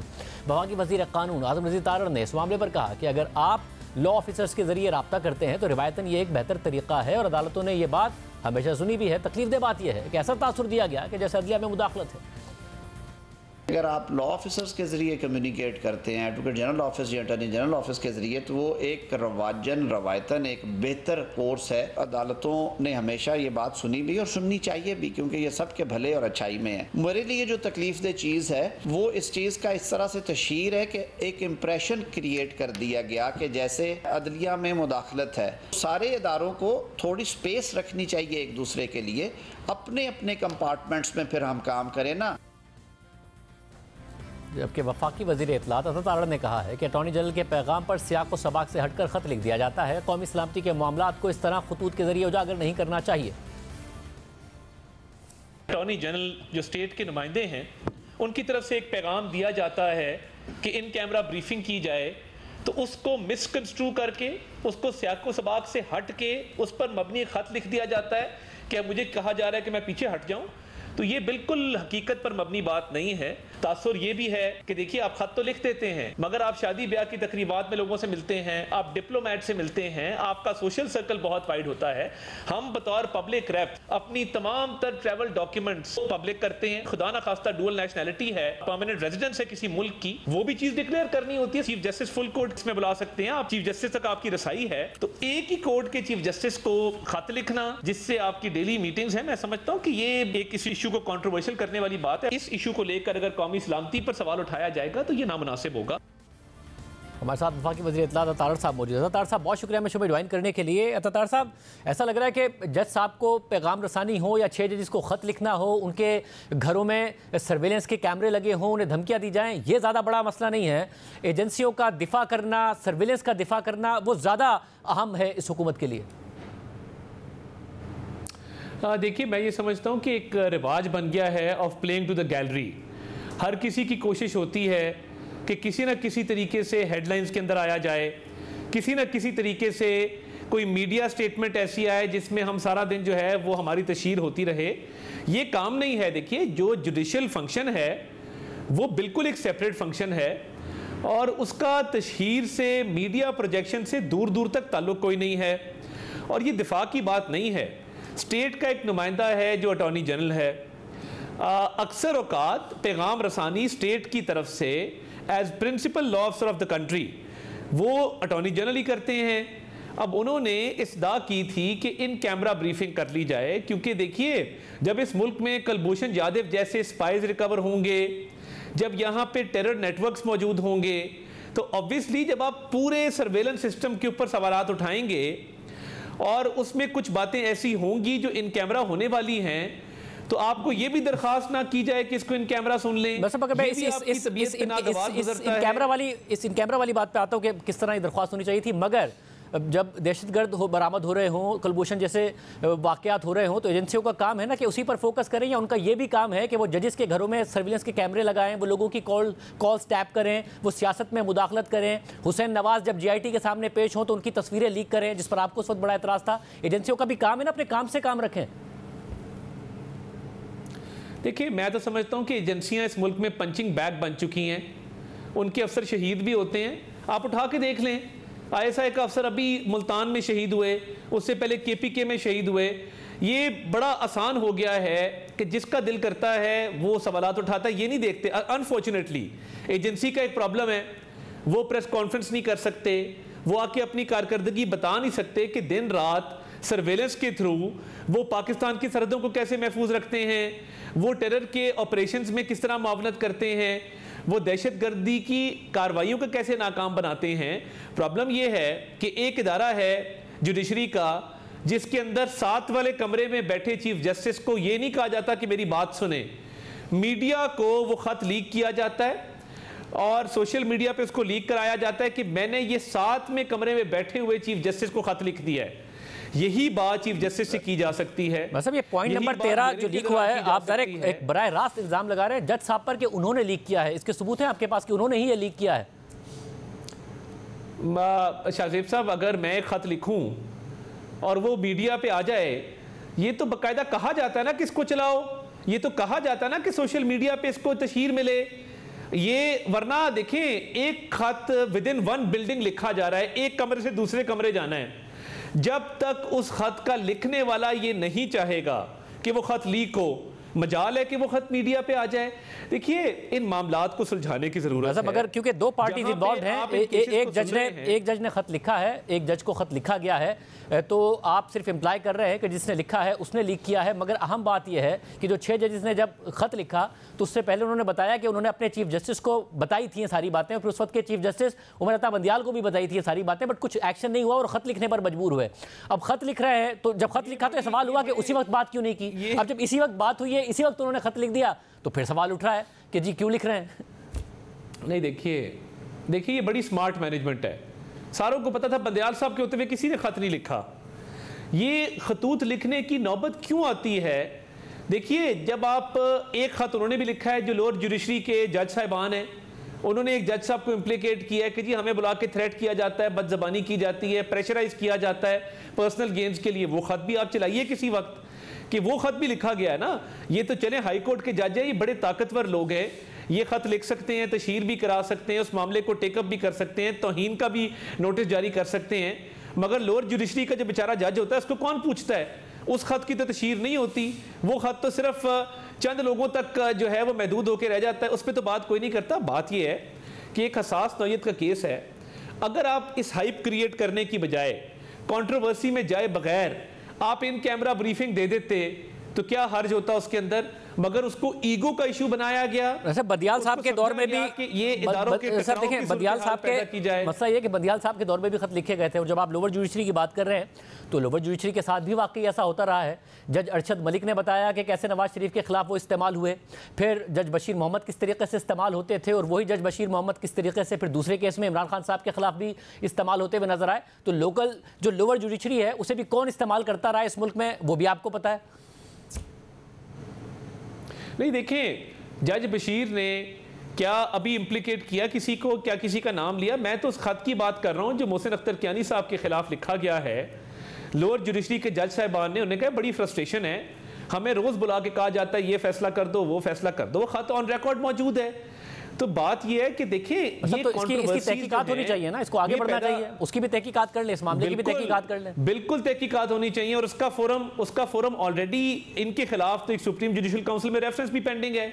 वफाकी वज़ीर कानून आज़म रज़ी तारड़ ने इस मामले पर कहा कि अगर आप लॉ ऑफिसर्स के जरिए रब्ता करते हैं तो रिवायतन ये एक बेहतर तरीका है और अदालतों ने यह बात हमेशा सुनी भी है। तकलीफ दे बात यह है कि ऐसा तासुर दिया गया कि जैसे अदलिया में मुदाखलत है। अगर आप लॉ ऑफिसर्स के ज़रिए कम्युनिकेट करते हैं एडवोकेट जनरल ऑफिस या अटॉर्नी जनरल ऑफिस के ज़रिए, तो वो एक रवायतन एक बेहतर कोर्स है। अदालतों ने हमेशा ये बात सुनी भी और सुननी चाहिए भी, क्योंकि ये सब के भले और अच्छाई में है। मेरे लिए जो तकलीफ दे चीज़ है वो इस चीज़ का इस तरह से तशहीर है कि एक इम्प्रेशन क्रिएट कर दिया गया कि जैसे अदलिया में मुदाखलत है। सारे इदारों को थोड़ी स्पेस रखनी चाहिए एक दूसरे के लिए, अपने अपने कंपार्टमेंट्स में फिर हम काम करें ना। जबकि वफाकी वज़ीर इत्तलात अता तारड़ ने कहा है कि अटॉर्नी जनरल के पैगाम पर सियाक व सबाक से हटकर ख़त लिख दिया जाता है। कौमी सलामती के मामलात को इस तरह खतूत के जरिए उजागर नहीं करना चाहिए। अटॉर्नी जनरल जो स्टेट के नुमाइंदे हैं उनकी तरफ से एक पैगाम दिया जाता है कि इन कैमरा ब्रीफिंग की जाए, तो उसको मिसकंस्ट्रू करके उसको सियाक व सबाक से हट के उस पर मबनी ख़त लिख दिया जाता है कि मुझे कहा जा रहा है कि मैं पीछे हट जाऊँ। तो ये बिल्कुल हकीकत पर मबनी बात नहीं है। तासुर ये भी है कि देखिए आप खत तो लिख देते हैं, मगर आप शादी ब्याह की तकरीबात में लोगों से मिलते हैं, आप डिप्लोमेट से मिलते हैं, आपका सोशल सर्कल बहुत वाइड होता है। हम बतौर पब्लिक रेप अपनी तमाम तर ट्रैवल डॉक्यूमेंट्स पब्लिक करते हैं। खुदा ना खास्ता डुअल नेशनैलिटी है, परमानेंट रेजिडेंस है किसी मुल्क की, वो भी चीज डिक्लेयर करनी होती है। चीफ जस्टिस फुल कोर्ट में बुला सकते हैं आप, चीफ जस्टिस तक आपकी रसाई है। तो एक ही कोर्ट के चीफ जस्टिस को खत लिखना जिससे आपकी डेली मीटिंग्स है, मैं समझता हूँ कि ये एक इस इशू को कंट्रोवर्शियल करने वाली बात है। इस इशू को लेकर अगर कौमी सलामती पर सवाल उठाया जाएगा तो ये नामुनासिब होगा। हमारे साथ वफाकी वज़ीर इत्तलात अता तारड़ साहब मौजूद है। तारड़ साहब बहुत शुक्रिया हमें ज्वाइन करने के लिए। अता तारड़ साहब, ऐसा लग रहा है कि जज साहब को पैगाम रसानी हो या 6 जजिस को ख़त लिखना हो, उनके घरों में सर्वेलेंस के कैमरे लगे हों, उन्हें धमकियाँ दी जाएँ, ये ज़्यादा बड़ा मसला नहीं है। एजेंसियों का दिफा करना, सर्वेलेंस का दिफा करना, वो ज़्यादा अहम है इस हुकूमत के लिए। देखिए, मैं ये समझता हूँ कि एक रिवाज बन गया है of playing to the gallery. हर किसी की कोशिश होती है कि किसी न किसी तरीके से हेडलाइंस के अंदर आया जाए, किसी न किसी तरीके से कोई मीडिया स्टेटमेंट ऐसी आए जिसमें हम सारा दिन जो है वो हमारी तशहीर होती रहे। ये काम नहीं है। देखिए, जो जुडिशल फंक्शन है वो बिल्कुल एक सेपरेट फंक्शन है और उसका तशहीर से, मीडिया प्रोजेक्शन से दूर दूर तक ताल्लुक़ कोई नहीं है। और ये दिफा की बात नहीं है। स्टेट का एक नुमाइंदा है जो अटॉर्नी जनरल है। अक्सर औकात पैगाम रसानी स्टेट की तरफ से as principal law officer of the country वो अटॉर्नी जनरल ही करते हैं। अब उन्होंने इस्दा की थी कि इन कैमरा ब्रीफिंग कर ली जाए, क्योंकि देखिए जब इस मुल्क में कुलभूषण यादव जैसे स्पाइज रिकवर होंगे, जब यहाँ पे टेरर नेटवर्क्स मौजूद होंगे, तो ऑब्वियसली जब आप पूरे सर्वेलेंस सिस्टम के ऊपर सवालात उठाएंगे और उसमें कुछ बातें ऐसी होंगी जो इन कैमरा होने वाली हैं, तो आपको ये भी दरखास्त ना की जाए कि इसको इन कैमरा सुन लें। बस अगर मैं इस इन कैमरा वाली बात पे आता हूँ कि किस तरह दरख्वास्त होनी चाहिए थी, मगर जब दहशतगर्द बरामद हो रहे हों, कुलभूषण जैसे वाकयात हो रहे हों, तो एजेंसियों का काम है ना कि उसी पर फोकस करें, या उनका ये भी काम है कि वो जजेस के घरों में सर्विलेंस के कैमरे लगाएं, वो लोगों की कॉल्स टैप करें, वो सियासत में मुदाखलत करें। हुसैन नवाज जब GIT के सामने पेश हों तो उनकी तस्वीरें लीक करें, जिस पर आपको उस वक्त बड़ा एतराज़ था। एजेंसियों का भी काम है ना, अपने काम से काम रखें। देखिए, मैं तो समझता हूँ कि एजेंसियाँ इस मुल्क में पंचिंग बैग बन चुकी हैं, उनके अफसर शहीद भी होते हैं। आप उठा के देख लें, ISI का अफसर अभी मुल्तान में शहीद हुए, उससे पहले KPK में शहीद हुए। ये बड़ा आसान हो गया है कि जिसका दिल करता है वो सवालात उठाता है, ये नहीं देखते। अनफॉर्चुनेटली एजेंसी का एक प्रॉब्लम है, वो प्रेस कॉन्फ्रेंस नहीं कर सकते, वो आके अपनी कारकर्दगी बता नहीं सकते कि दिन रात सर्वेलेंस के थ्रू वो पाकिस्तान की सरहदों को कैसे महफूज रखते हैं, वो टेरर के ऑपरेशंस में किस तरह मावनत करते हैं, वो दहशतगर्दी की कार्रवाइयों को कैसे नाकाम बनाते हैं। प्रॉब्लम ये है कि एक इदारा है जुडिशरी का, जिसके अंदर 7 वाले कमरे में बैठे चीफ जस्टिस को ये नहीं कहा जाता कि मेरी बात सुने, मीडिया को वो खत लीक किया जाता है और सोशल मीडिया पे उसको लीक कराया जाता है कि मैंने ये 7 में कमरे में बैठे हुए चीफ जस्टिस को खत लिख दिया है। यही बात चीफ जस्टिस से की जा सकती है। मतलब ये पॉइंट नंबर 13 जो लीक हुआ है, आप डायरेक्ट एक बराह रास्त इल्जाम लगा रहे हैं जज साहब पर कि उन्होंने लीक किया है। इसके सबूत हैं आपके पास कि उन्होंने ही ये लीक किया है? शाहजेब साहब, अगर मैं एक खत लिखूं और वो मीडिया पे आ जाए, ये तो बाकायदा कहा जाता है ना कि इसको चलाओ, ये तो कहा जाता है ना कि सोशल मीडिया पे इसको तशहीर मिले, ये वरना देखें एक खत विद इन 1 बिल्डिंग लिखा जा रहा है, एक कमरे से दूसरे कमरे जाना है। जब तक उस खत का लिखने वाला ये नहीं चाहेगा कि वो खत लीक हो, मजाल है कि वो खत मीडिया पे आ जाए। देखिए, इन मामलात को सुलझाने की जरूरत है, मगर क्योंकि 2 पार्टीज इन्वॉल्व हैं, एक जज ने खत लिखा है, एक जज को खत लिखा गया है, तो आप सिर्फ इम्प्लाई कर रहे हैं कि जिसने लिखा है उसने लीक किया है। मगर अहम बात यह है कि जो 6 जजेस ने जब खत लिखा तो उससे पहले उन्होंने बताया कि उन्होंने अपने चीफ जस्टिस को बताई थी ये सारी बातें, फिर उस वक्त के चीफ जस्टिस उमर अता बंदियाल को भी बताई थी ये सारी बातें, बट कुछ एक्शन नहीं हुआ और खत लिखने पर मजबूर हुए। अब खत लिख रहे हैं, तो जब खत लिखा तो सवाल हुआ कि उसी वक्त बात क्यों नहीं की। अब जब इसी वक्त बात हुई है, इसी वक्त उन्होंने खत लिख दिया, तो फिर सवाल उठ रहा है कि जी क्यों लिख रहे हैं। नहीं, देखिए ये बड़ी स्मार्ट मैनेजमेंट है। सारों को पता था बंदियाल साहब के होते हुए किसी ने खत नहीं लिखा। ये खतूत लिखने की नौबत क्यों आती है? देखिए, जब आप एक खत उन्होंने भी लिखा है जो लोअर जुडिशरी के जज साहिबान हैं, उन्होंने एक जज साहब को इम्प्लीकेट किया है कि जी हमें बुला के थ्रेट किया जाता है, बदजबानी की जाती है, प्रेशराइज किया जाता है पर्सनल गेम्स के लिए। वो खत भी आप चलाइए किसी वक्त कि वो खत भी लिखा गया है ना। ये तो चले हाई कोर्ट के जज है, ये बड़े ताकतवर लोग हैं, ये खत लिख सकते हैं, तशहीर भी करा सकते हैं, उस मामले को टेकअप भी कर सकते हैं, तौहीन का भी नोटिस जारी कर सकते हैं। मगर लोअर जुडिशरी का जो बेचारा जज होता है उसको कौन पूछता है? उस खत की तो तशहीर नहीं होती, वो खत तो सिर्फ चंद लोगों तक जो है वो महदूद होकर रह जाता है, उस पर तो बात कोई नहीं करता। बात ये है कि एक हसास नौयत का केस है, अगर आप इस हाइप क्रिएट करने की बजाय कंट्रोवर्सी में जाए बगैर आप इन कैमरा ब्रीफिंग दे देते तो क्या हर्ज होता उसके अंदर। मगर उसको ईगो का इशू बनाया गया। वैसे बदियाल साहब के दौर में भी ये इदारों के सर देखें, बदियाल साहब के मसला ये कि बदियाल साहब के दौर में भी खत लिखे गए थे। और जब आप लोअर जुडिशरी की बात कर रहे हैं तो लोअर जुडिशरी के साथ भी वाकई ऐसा होता रहा है। जज अरशद मलिक ने बताया कि कैसे नवाज शरीफ के खिलाफ वो इस्तेमाल हुए, फिर जज बशीर मोहम्मद किस तरीके से इस्तेमाल होते थे, और वही जज बशीर मोहम्मद किस तरीके से फिर दूसरे केस में इमरान खान साहब के खिलाफ भी इस्तेमाल होते हुए नजर आए। तो लोकल जो लोअर जुडिशरी है उसे भी कौन इस्तेमाल करता रहा इस मुल्क में, वो भी आपको पता है। नहीं, देखें, जज बशीर ने क्या अभी इम्प्लीकेट किया किसी को, क्या किसी का नाम लिया? मैं तो उस खत की बात कर रहा हूं जो मोहसिन अख्तर कियानी साहब के खिलाफ लिखा गया है। लोअर जुडिशरी के जज साहिबान ने, उन्होंने कहा बड़ी फ्रस्ट्रेशन है, हमें रोज बुला के कहा जाता है ये फैसला कर दो, वो फैसला कर दो। वो खत ऑन रिकॉर्ड मौजूद है। तो बात ये है कि देखिए, ये तो इसकी तहकीकात होनी चाहिए ना, इसको आगे बढ़ना चाहिए, उसकी भी तहकीकात कर ले, इस मामले की भी तहकीकात कर ले। बिल्कुल तहकीकात होनी चाहिए, और उसका फोरम ऑलरेडी इनके खिलाफ तो एक सुप्रीम जुडिशियल काउंसिल में रेफरेंस भी पेंडिंग है,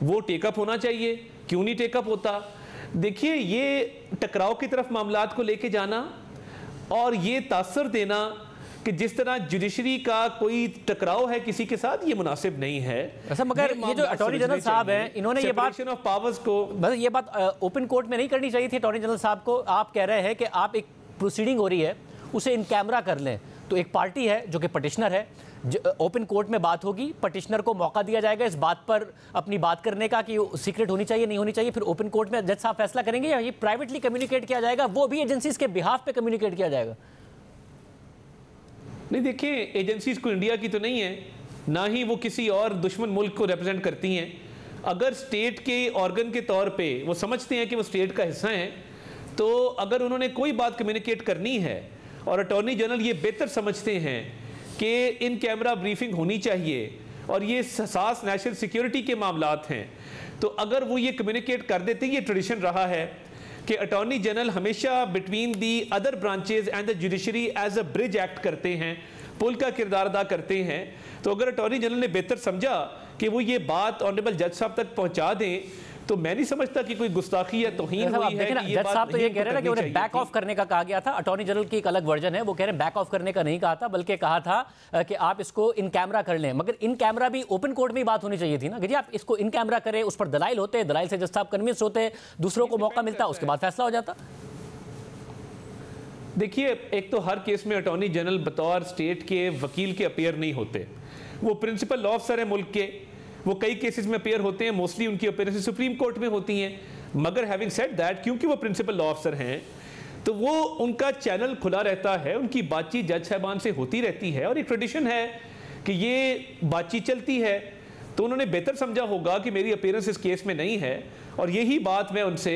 वो टेकअप होना चाहिए। क्यों नहीं टेकअप होता? देखिए, ये टकराव की तरफ मामलात को लेके जाना और ये तासर देना कि जिस तरह जुडिशरी का कोई टकराव है किसी के साथ, ये मुनासिब नहीं है। ऐसा मगर ये जो अटॉर्नी जनरल साहब हैं, इन्होंने ये बात ऑफ पावर्स को, बस ये बात ओपन कोर्ट में नहीं करनी चाहिए थी अटॉर्नी जनरल साहब को। आप कह रहे हैं कि आप एक प्रोसीडिंग हो रही है उसे इन कैमरा कर लें, तो एक पार्टी है जो कि पटिशनर है, ओपन कोर्ट में बात होगी, पटिशनर को मौका दिया जाएगा इस बात पर अपनी बात करने का कि सीक्रेट होनी चाहिए नहीं होनी चाहिए, फिर ओपन कोर्ट में जज साहब फैसला करेंगे, या ये प्राइवेटली कम्युनिकेट किया जाएगा, वो भी एजेंसीज के बिहाफ पे कम्युनिकेट किया जाएगा? नहीं, देखिए, एजेंसीज को इंडिया की तो नहीं है, ना ही वो किसी और दुश्मन मुल्क को रिप्रेजेंट करती हैं। अगर स्टेट के ऑर्गन के तौर पे वो समझते हैं कि वो स्टेट का हिस्सा हैं, तो अगर उन्होंने कोई बात कम्युनिकेट करनी है और अटॉर्नी जनरल ये बेहतर समझते हैं कि इन कैमरा ब्रीफिंग होनी चाहिए और ये हसास नेशनल सिक्योरिटी के मामलात हैं, तो अगर वो ये कम्युनिकेट कर देते हैं, ये ट्रेडिशन रहा है कि अटॉर्नी जनरल हमेशा between the other branches and the judiciary as a bridge act करते हैं, पुल का किरदार अदा करते हैं। तो अगर अटॉर्नी जनरल ने बेहतर समझा कि वो ये बात ऑनरेबल जज साहब तक पहुंचा दें, तो मैं नहीं समझता कि कोई गुस्ताखी या तौहीन हुई है कि ये जज साहब तो ये कह रहे हैं ना कि उन्हें बैक ऑफ करने का कहा गया था। अटॉर्नी जनरल की एक अलग वर्जन है, वो कह रहे हैं बैक ऑफ करने का नहीं कहा था, बल्कि कहा था कि आप इसको इन कैमरा कर लें। मगर इन कैमरा भी ओपन कोर्ट में ही बात होनी चाहिए थी ना कि जी आप इसको इन कैमरा करें, उस पर दलाइल होते, दलाइल से जज साहब कन्विंस होते, दूसरों को मौका मिलता, उसके बाद फैसला हो जाता। देखिए, एक तो हर केस में अटॉर्नी जनरल बतौर स्टेट के वकील के अपीयर नहीं होते, वो प्रिंसिपल लॉ ऑफिसर है मुल्क के, वो कई केसेस में अपीयर होते हैं, मोस्टली उनकी अपीयरेंस सुप्रीम कोर्ट में होती हैं। मगर हैविंग सेड दैट, क्योंकि वो प्रिंसिपल लॉ ऑफिसर हैं, तो वो उनका चैनल खुला रहता है, उनकी बातचीत जज साहबान से होती रहती है और एक ट्रेडिशन है कि ये बातचीत चलती है। तो उन्होंने बेहतर समझा होगा कि मेरी अपीयरेंस इस केस में नहीं है और यही बात मैं उनसे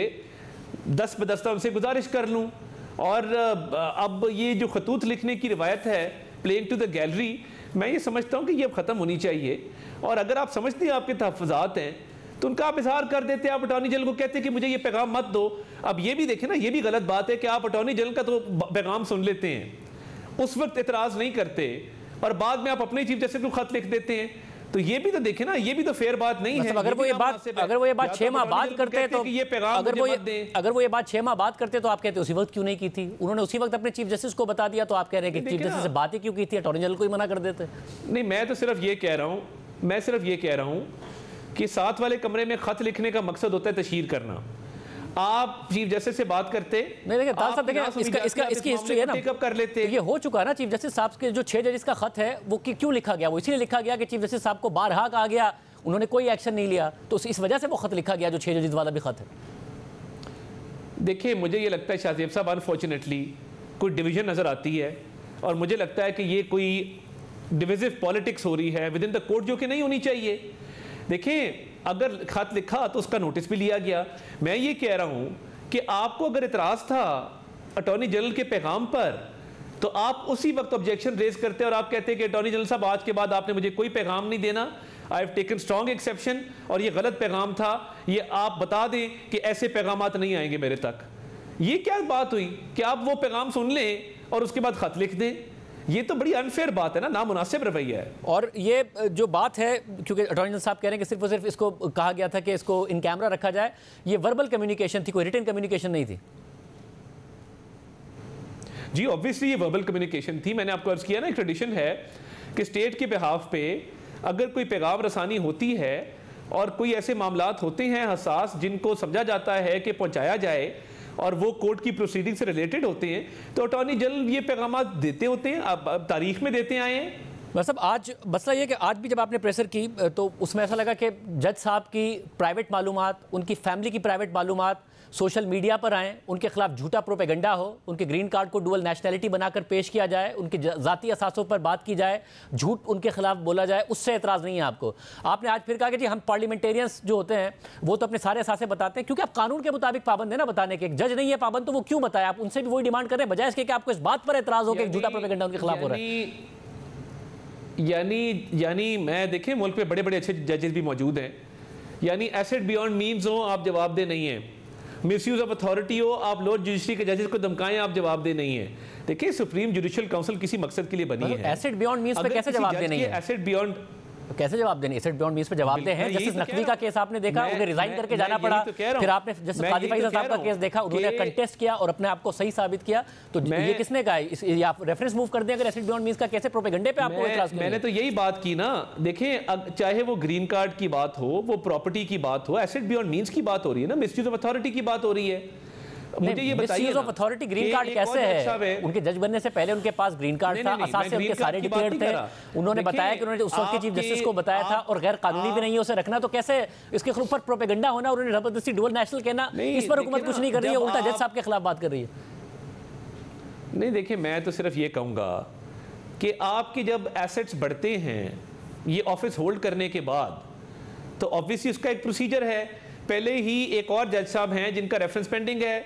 दस बदस्ता उनसे गुजारिश कर लूँ। और अब ये जो खतूत लिखने की रिवायत है, प्लेइंग टू द गैलरी, मैं ये समझता हूँ कि ये अब ख़त्म होनी चाहिए। और अगर आप समझते हैं आपके तहफ़्फ़ुज़ात हैं, तो उनका आप इजहार कर देते हैं, आप अटॉर्नी जनरल को कहते हैं कि मुझे ये पैगाम मत दो। अब ये भी देखें ना, ये भी गलत बात है कि आप अटॉर्नी जनरल का तो पैगाम सुन लेते हैं, उस वक्त एतराज़ नहीं करते और बाद में आप अपने चीफ जस्टिस को खत लिख देते हैं, तो ये भी तो देखें ना, ये भी तो फेयर बात नहीं है। अगर वो ये बात 6 माह बाद करते तो ये पैगाम अगर वो ये बात 6 माह बाद करते तो आप कहते उसी वक्त क्यों नहीं की थी? उन्होंने उसी वक्त अपने चीफ जस्टिस को बता दिया, तो आप कह रहे हैं कि चीफ जस्टिस से बात ही क्यों की थी? अटॉर्नी जनरल को ही मना कर देते। नहीं, मैं तो सिर्फ ये कह रहा हूँ, कि साथ वाले कमरे में खत लिखने का मकसद होता है तशहीर करना। आप चीफ जस्टिस से बात करते नहीं, देखिए ताल साहब, देखिए इसकी हिस्ट्री है ना, कर लेते। ये हो चुका है ना, चीफ जस्टिस साहब के जो 6 जजेस का खत है वो क्यों लिखा गया? वो इसीलिए लिखा गया कि चीफ जस्टिस साहब को बारहा कहा गया, उन्होंने कोई एक्शन नहीं लिया, तो इस वजह से वो खत लिखा गया जो 6 जजेस वाला भी खत है। देखिए, मुझे ये लगता है शाहजेब साहब, अनफॉर्चुनेटली कोई डिवीजन नजर आती है और मुझे लगता है कि ये कोई डिविजिव पॉलिटिक्स हो रही है विद इन द कोर्ट, जो कि नहीं होनी चाहिए। देखें, अगर खत लिखा तो उसका नोटिस भी लिया गया। मैं ये कह रहा हूं कि आपको अगर इतराज था अटॉर्नी जनरल के पैगाम पर, तो आप उसी वक्त ऑब्जेक्शन रेज करते और आप कहते कि अटॉर्नी जनरल साहब, आज के बाद आपने मुझे कोई पैगाम नहीं देना, I have taken strong exception, और ये गलत पैगाम था, ये आप बता दें कि ऐसे पैगामात नहीं आएंगे मेरे तक। ये क्या बात हुई कि आप वो पैगाम सुन लें और उसके बाद खत लिख दें? ये तो बड़ी अनफेयर बात है ना, नामुनासिब रवैया है। और ये जो बात है, क्योंकि अटॉर्नी जनरल साहब कह रहे हैं कि सिर्फ और सिर्फ इसको कहा गया था कि इसको इन कैमरा रखा जाए, ये वर्बल कम्युनिकेशन थी, कोई रिटन कम्युनिकेशन नहीं थी। जी, ऑब्वियसली ये वर्बल कम्युनिकेशन थी। मैंने आपको अर्ज किया ना, एक ट्रेडिशन है कि स्टेट के बिहाफ पे अगर कोई पैगाम रसानी होती है और कोई ऐसे मामलात होते हैं हसास जिनको समझा जाता है कि पहुंचाया जाए और वो कोर्ट की प्रोसीडिंग से रिलेटेड होते हैं, तो अटॉर्नी जनरल ये पैगाम देते होते हैं, अब तारीख में देते आए हैं। बस अब आज मसला ये कि आज भी जब आपने प्रेशर की तो उसमें ऐसा लगा कि जज साहब की प्राइवेट मालूमात, उनकी फैमिली की प्राइवेट मालूमात सोशल मीडिया पर आएँ, उनके खिलाफ झूठा प्रोपेगेंडा हो, उनके ग्रीन कार्ड को डुअल नेशनैलिटी बनाकर पेश किया जाए, उनके ज़ाती असासों पर बात की जाए, झूठ उनके खिलाफ बोला जाए, उससे एतराज़ नहीं है आपको। आपने आज फिर कहा कि जी हम पार्लियामेंटेरियंस जो होते हैं वो तो अपने सारे असासे बताते हैं, क्योंकि आप कानून के मुताबिक पाबंद है ना बताने के। एक जज नहीं है पाबंद, तो वो क्यों बताए? आप उनसे भी वही डिमांड कर रहे हैं, बजाय इसके कि आपको इस बात पर एतराज़ हो कि झूठा प्रोपेगेंडा उनके खिलाफ हो रहा है। यानी मैं देखें, मुल्क में बड़े बड़े अच्छे जजेस भी मौजूद हैं, यानी एसेट बियॉन्ड मीन्स हो, आप जवाबदेह नहीं है। मिसयूज ऑफ अथॉरिटी हो, आप लोअर जुडिशरी के जजेस को धमकाएं, आप जवाबदेह नहीं है। देखिए, सुप्रीम जुडिशियल काउंसिल किसी मकसद के लिए बनी है। एसेट बियॉन्ड मीन्स पे कैसे जवाब देने हैं? एसेट बियॉन्ड कैसे जवाब देने? एसेट बियॉन्ड मींस पे जवाब दे हैं। जस्टिस नकवी का केस आपने देखा, उन्हें रिजाइन करके जाना पड़ा, फिर आपने जस्टिस काजी फैसल साहब का केस देखा, उन्होंने कंटेस्ट किया और अपने आप को सही साबित किया। तो ये किसने कहा है? आप रेफरेंस मूव कर दें अगर एसेट बियॉन्ड मींस का कैसे प्रोपेगेंडे पे आपको इतराज किया? मैंने तो यही बात की ना। देखें, चाहे वो ग्रीन कार्ड की बात हो, वो प्रॉपर्टी की बात हो, एसेट बियॉन्ड मींस की बात हो रही है ना, मिसयूज ऑफ अथॉरिटी की बात हो रही है। मुझे ये बताइए ऑफ अथॉरिटी ग्रीन कार्ड कैसे है? उनके जज बनने से पहले उनके पास ग्रीन कार्ड था, असासे उनके सारे डिक्लेयर्ड थे, उन्होंने बताया कि उन्होंने उस वक्त के चीफ जस्टिस को बताया था और गैर कानूनी भी नहीं है उसे रखना, तो कैसे इसके ऊपर प्रोपेगेंडा होना और उन्हें जबरदस्ती डुअल नेशनल कहना, इस पर हुकूमत कुछ नहीं कर रही है, उल्टा जज साहब के खिलाफ बात कर रही है। नहीं देखिए, मैं तो सिर्फ ये कहूंगा कि आपके जब एसेट्स बढ़ते हैं ये ऑफिस होल्ड करने के बाद, तो ऑब्वियसली उसका एक प्रोसीजर है। पहले ही एक और जज साहब हैं जिनका रेफरेंस पेंडिंग है,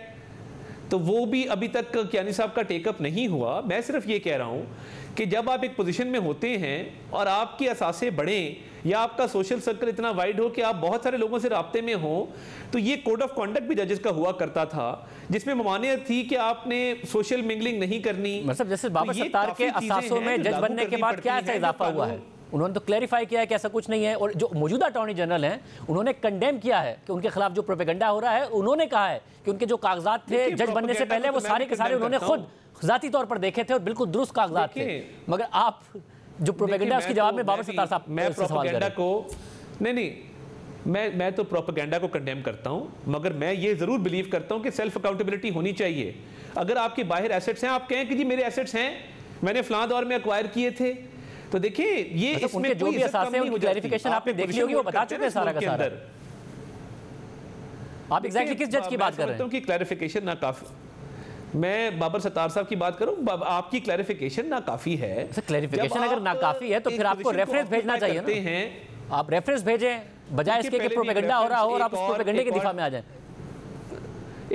तो वो भी अभी तक कियानी साहब का टेकअप नहीं हुआ। मैं सिर्फ ये कह रहा हूं कि जब आप एक पोजीशन में होते हैं और आपके असासे बढ़ें या आपका सोशल सर्कल इतना वाइड हो कि आप बहुत सारे लोगों से राब्ते में हो, तो ये कोड ऑफ कॉन्डक्ट भी जजेस का हुआ करता था जिसमें ममानियत थी कि आपने सोशल मिंगलिंग नहीं करनी। मतलब जैसे बाबर सत्तार के असासों में जज बनने के बाद क्या ऐसा इजाफा हुआ है? उन्होंने तो क्लैरिफाई किया है कि ऐसा कुछ नहीं है, और जो मौजूदा अटॉर्नी जनरल हैं उन्होंने कंडेम किया है कि उनके खिलाफ जो प्रोपेगेंडा हो रहा है, उन्होंने कहा है कि उनके जो कागजात थे जज बनने से पहले वो सारे के सारे उन्होंने खुद ज़ाती तौर पर देखे थे और बिल्कुल दुरुस्त कागजात थे। मगर आप जो प्रोपेगेंडा उसके जवाब में बाबर सत्तार साहब मैं प्रोपेगेंडा को मैं तो प्रोपेगेंडा को कंडेम करता हूं, मगर मैं ये जरूर बिलीव करता हूं कि सेल्फ अकाउंटेबिलिटी होनी चाहिए। अगर आपके बाहर एसेट्स हैं, आप कहें कि जी मेरे एसेट्स हैं, मैंने फलां दौर में एक्वायर किए थे, तो देखिए ये मतलब इसमें जो भी असासे हैं उनकी क्लैरिफिकेशन आपने देख ली होगी, वो बता चुके हैं सारा का सारा। आप एग्जैक्टली किस जज की बात कर रहे हैं? कि क्लैरिफिकेशन ना काफी, मैं बाबर सत्तार साहब की बात करूं, आपकी क्लैरिफिकेशन ना काफी है। क्लैरिफिकेशन अगर नाकाफी है तो फिर आपको रेफरेंस भेजना चाहिए ना। आप रेफरेंस भेजें बजाय इसके कि प्रोपेगेंडा हो रहा हो और आप उस प्रोपेगेंडे के दिफा में आ जाएं।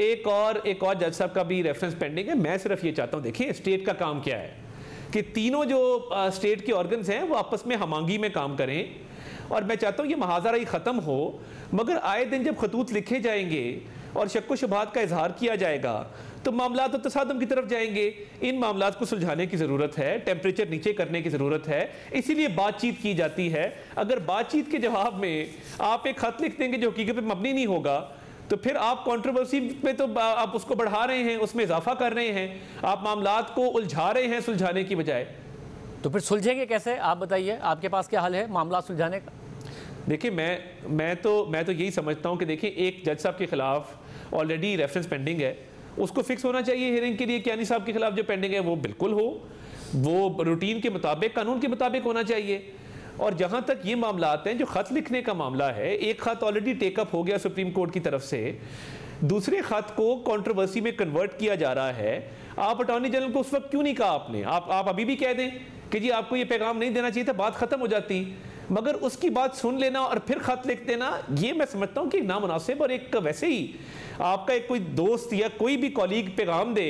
एक और जज साहब का भी रेफरेंस पेंडिंग है। मैं सिर्फ ये चाहता हूं, देखिए स्टेट का काम क्या है कि तीनों जो स्टेट के ऑर्गन्स हैं वो आपस में हमांगी में काम करें, और मैं चाहता हूं ये महाजरा ही खत्म हो। मगर आए दिन जब खतूत लिखे जाएंगे और शक व शुबहात का इजहार किया जाएगा तो मामला तो तसादम की तरफ जाएंगे। इन मामला को सुलझाने की जरूरत है, टेम्परेचर नीचे करने की जरूरत है, इसीलिए बातचीत की जाती है। अगर बातचीत के जवाब में आप एक खत लिख देंगे जो हकीकत पे मबनी नहीं होगा, तो फिर आप कंट्रोवर्सी पे तो आप उसको बढ़ा रहे हैं, उसमें इजाफा कर रहे हैं, आप मामलात को उलझा रहे हैं सुलझाने की बजाय। तो फिर सुलझेंगे कैसे? आप बताइए, आपके पास क्या हल है मामला सुलझाने का? देखिए मैं तो यही समझता हूं कि देखिए एक जज साहब के खिलाफ ऑलरेडी रेफरेंस पेंडिंग है, उसको फिक्स होना चाहिए हियरिंग के लिए। कियानी साहब के खिलाफ जो पेंडिंग है वो बिल्कुल हो, वो रूटीन के मुताबिक, कानून के मुताबिक होना चाहिए। और जहां तक ये मामला आते हैं, जो खत लिखने का मामला है, एक खत ऑलरेडी टेकअप हो गया सुप्रीम कोर्ट की तरफ से, दूसरे खत को कंट्रोवर्सी में कन्वर्ट किया जा रहा है। आप अटॉर्नी जनरल को उस वक्त क्यों नहीं कहा आपने? आप अभी भी कह दें कि जी आपको ये पैगाम नहीं देना चाहिए था, बात खत्म हो जाती। मगर उसकी बात सुन लेना और फिर खत लिख देना, ये मैं समझता हूं कि नामुनासिब, और एक वैसे ही आपका एक कोई दोस्त या कोई भी कॉलीग पैगाम दे,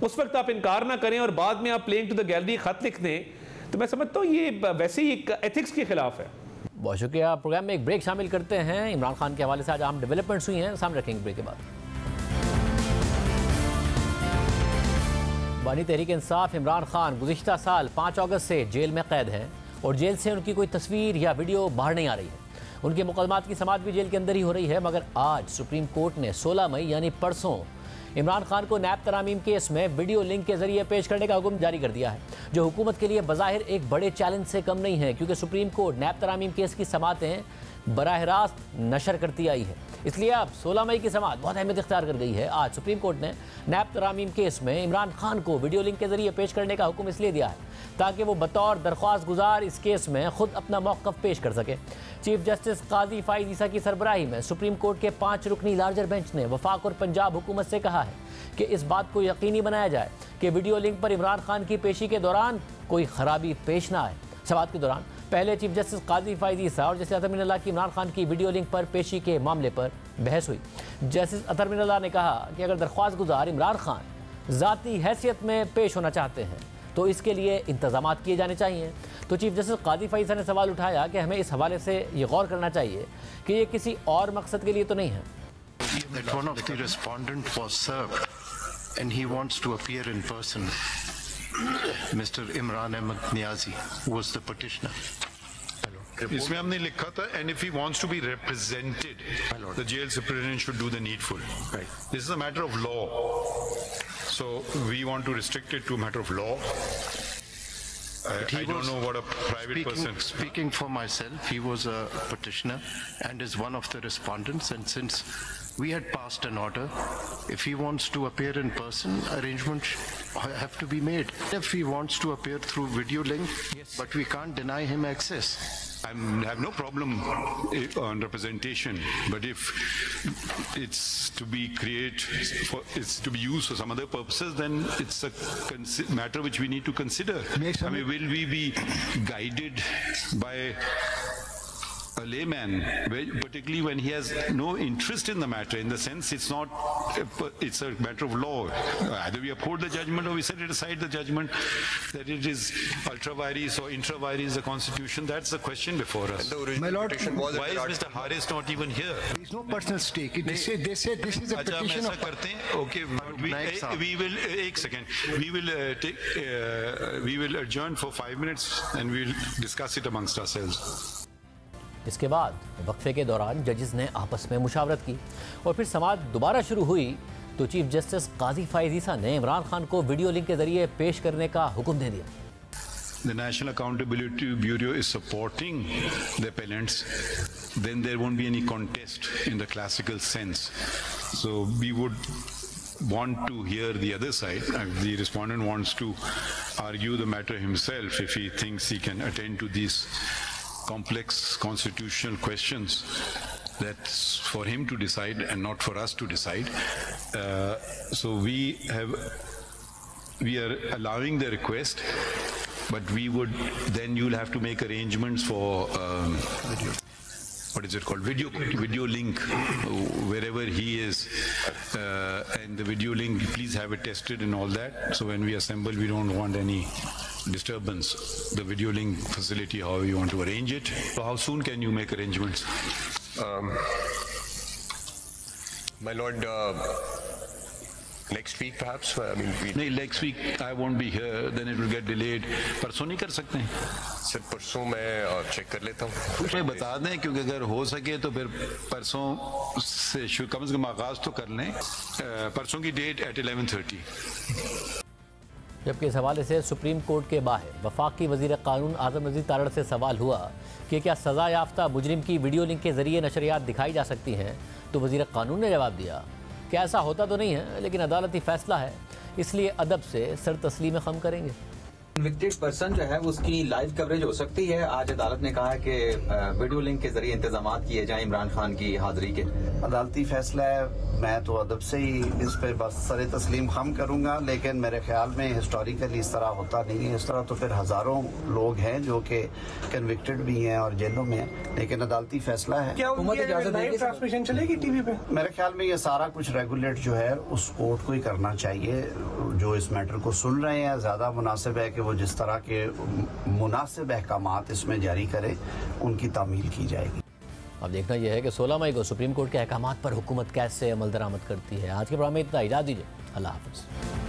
उस वक्त आप इनकार ना करें और बाद में आप प्लेइंग टू द गैलरी खत लिख दें, तो मैं समझता हूँ ये वैसे ही एक एथिक्स के खिलाफ है। बहुत शुक्रिया। प्रोग्राम में एक ब्रेक शामिल करते हैं। इमरान खान के हवाले से आज आम डेवलपमेंट्स हुई हैं, सामने रखेंगे ब्रेक के बाद। बानी तहरीक इंसाफ इमरान खान गुज़िश्ता साल 5 अगस्त से जेल में कैद हैं और जेल से उनकी कोई तस्वीर या वीडियो बाहर नहीं आ रही है। उनके मुकदमात की समाअत भी जेल के अंदर ही हो रही है। मगर आज सुप्रीम कोर्ट ने 16 मई यानी परसों इमरान खान को नैब तरामीम केस में वीडियो लिंक के जरिए पेश करने का हुक्म जारी कर दिया है, जो हुकूमत के लिए बज़ाहिर एक बड़े चैलेंज से कम नहीं है, क्योंकि सुप्रीम कोर्ट नैब तरामीम केस की समाअतें बराह रास्त नशर करती आई है। इसलिए अब 16 मई की समाअत बहुत अहमियत इख्तियार कर गई है। आज सुप्रीम कोर्ट ने नैब तरामीम केस में इमरान खान को वीडियो लिंक के जरिए पेश करने का हुक्म इसलिए दिया है ताकि वो बतौर दरख्वास्त गुजार इस केस में खुद अपना मौक़िफ़ पेश कर सके। चीफ जस्टिस काजी फाइज़ ईसा की सरबराही में सुप्रीम कोर्ट के 5 रुकनी लार्जर बेंच ने वफाक और पंजाब हुकूमत से कहा है कि इस बात को यकीनी बनाया जाए कि वीडियो लिंक पर इमरान खान की पेशी के दौरान कोई खराबी पेश ना आए। समाअत के दौरान पहले चीफ जस्टिस काजी फाइज़ ईसा और जस्टिस अतर मिनल्लाह की इमरान खान की वीडियो लिंक पर पेशी के मामले पर बहस हुई। जस्टिस अतर मिनल्लाह ने कहा कि अगर दरख्वास्त गुजार इमरान खान ज़ाती हैसियत में पेश होना चाहते हैं तो इसके लिए इंतजाम किए जाने चाहिए। तो चीफ जस्टिस काजी फाइज़ ने सवाल उठाया कि हमें इस हवाले से ये गौर करना चाहिए कि ये किसी और मकसद के लिए तो नहीं है। That one of the respondent was served and he wants to appear in person. Mr. Imran Ahmed Niazi was the petitioner. इसमें हमने लिखा था and if he wants to be represented, the jail superintendent should do the needful. Right. This is a matter of law, so we want to restrict it to a matter of law. I don't know what a private person. Speaking for myself, he was a petitioner and is one of the respondents, and since We had passed an order. If he wants to appear in person, arrangements have to be made. If he wants to appear through video link, but we can't deny him access. I have no problem on representation, but if it's to be it's to be used for some other purposes, then it's a matter which we need to consider. I mean, will we be guided by a layman, particularly when he has no interest in the matter, in the sense it's a matter of law. Either we uphold the judgment or we set it aside the judgment, that it is ultra vires or intra vires the constitution. That's the question before us. My lord, why is Mr. Haris not even here? There is no personal stake. They say this is a petition of... Okay, we will एक second. We will adjourn for 5 minutes and we'll discuss it amongst ourselves. इसके बाद वक्फे के दौरान जजेस ने आपस में मुशावरत की और फिर समाअत दोबारा शुरू हुई तो चीफ जस्टिस काजी फाइज ईसा ने इमरान खान को वीडियो लिंक के जरिए पेश करने का हुक्म दे दिया। The National Accountability Bureau is supporting the appellants, then there won't be any contest in the classical sense. So we would want to hear the other side. If the respondent wants to argue the matter himself, if he thinks he can attend to these complex constitutional questions, that's for him to decide and not for us to decide. So we are allowing the request, but we would then you'll have to make arrangements for what is it called, video link wherever he is, and the video link, please have it tested and all that, so when we assemble we don't want any disturbance. The video link facility, how you want to arrange it. So how soon can you make arrangements? My lord, next week perhaps. I mean, नहीं, next week I won't be here, then it will get delayed. परसों नहीं कर सकते हैं? Sir परसों मैं check कर लेता हूँ। मैं बता दें, क्योंकि अगर हो सके तो फिर परसों से कम से कम आगाज तो कर लें। परसों की डेट at 11:30। जबकि इस हवाले से सुप्रीम कोर्ट के बाहर वफाकी वज़ीर कानून आज़म रज़ी तारड़ से सवाल हुआ कि क्या सज़ा याफ्ता मुजरिम की वीडियो लिंक के ज़रिए नशरियात दिखाई जा सकती हैं, तो वज़ीर कानून ने जवाब दिया कि ऐसा होता तो नहीं है, लेकिन अदालती फ़ैसला है, इसलिए अदब से सर तस्लीम खम करेंगे। कन्विक्टेड पर्सन जो है उसकी लाइव कवरेज हो सकती है। आज अदालत ने कहा है कि वीडियो लिंक के जरिए इंतजाम किए जाएं इमरान खान की हाजिरी के। अदालती फैसला है, मैं तो अदब से ही इस पर बस सर तस्लीम खम करूंगा, लेकिन मेरे ख्याल में हिस्टोरिकली इस तरह होता नहीं है। इस तरह तो फिर हजारों लोग हैं जो कि कन्विक्टेड भी हैं और जेलों में हैं, लेकिन अदालती फैसला है। क्या लाइव ट्रांसमिशन चलेगी टीवी पे? मेरे ख्याल में ये सारा कुछ रेगुलेट जो है उस कोर्ट को ही करना चाहिए जो इस मैटर को सुन रहे हैं। ज्यादा मुनासिब है कि वो जिस तरह के मुनासिब अहकामात इसमें जारी करे, उनकी तामील की जाएगी। अब देखना यह है कि 16 मई को सुप्रीम कोर्ट के अहकामात पर हुकूमत कैसे अमल दरामद करती है। आज के प्रोग्राम में इतना, इजाज़त दीजिए, अल्लाह हाफ़िज़।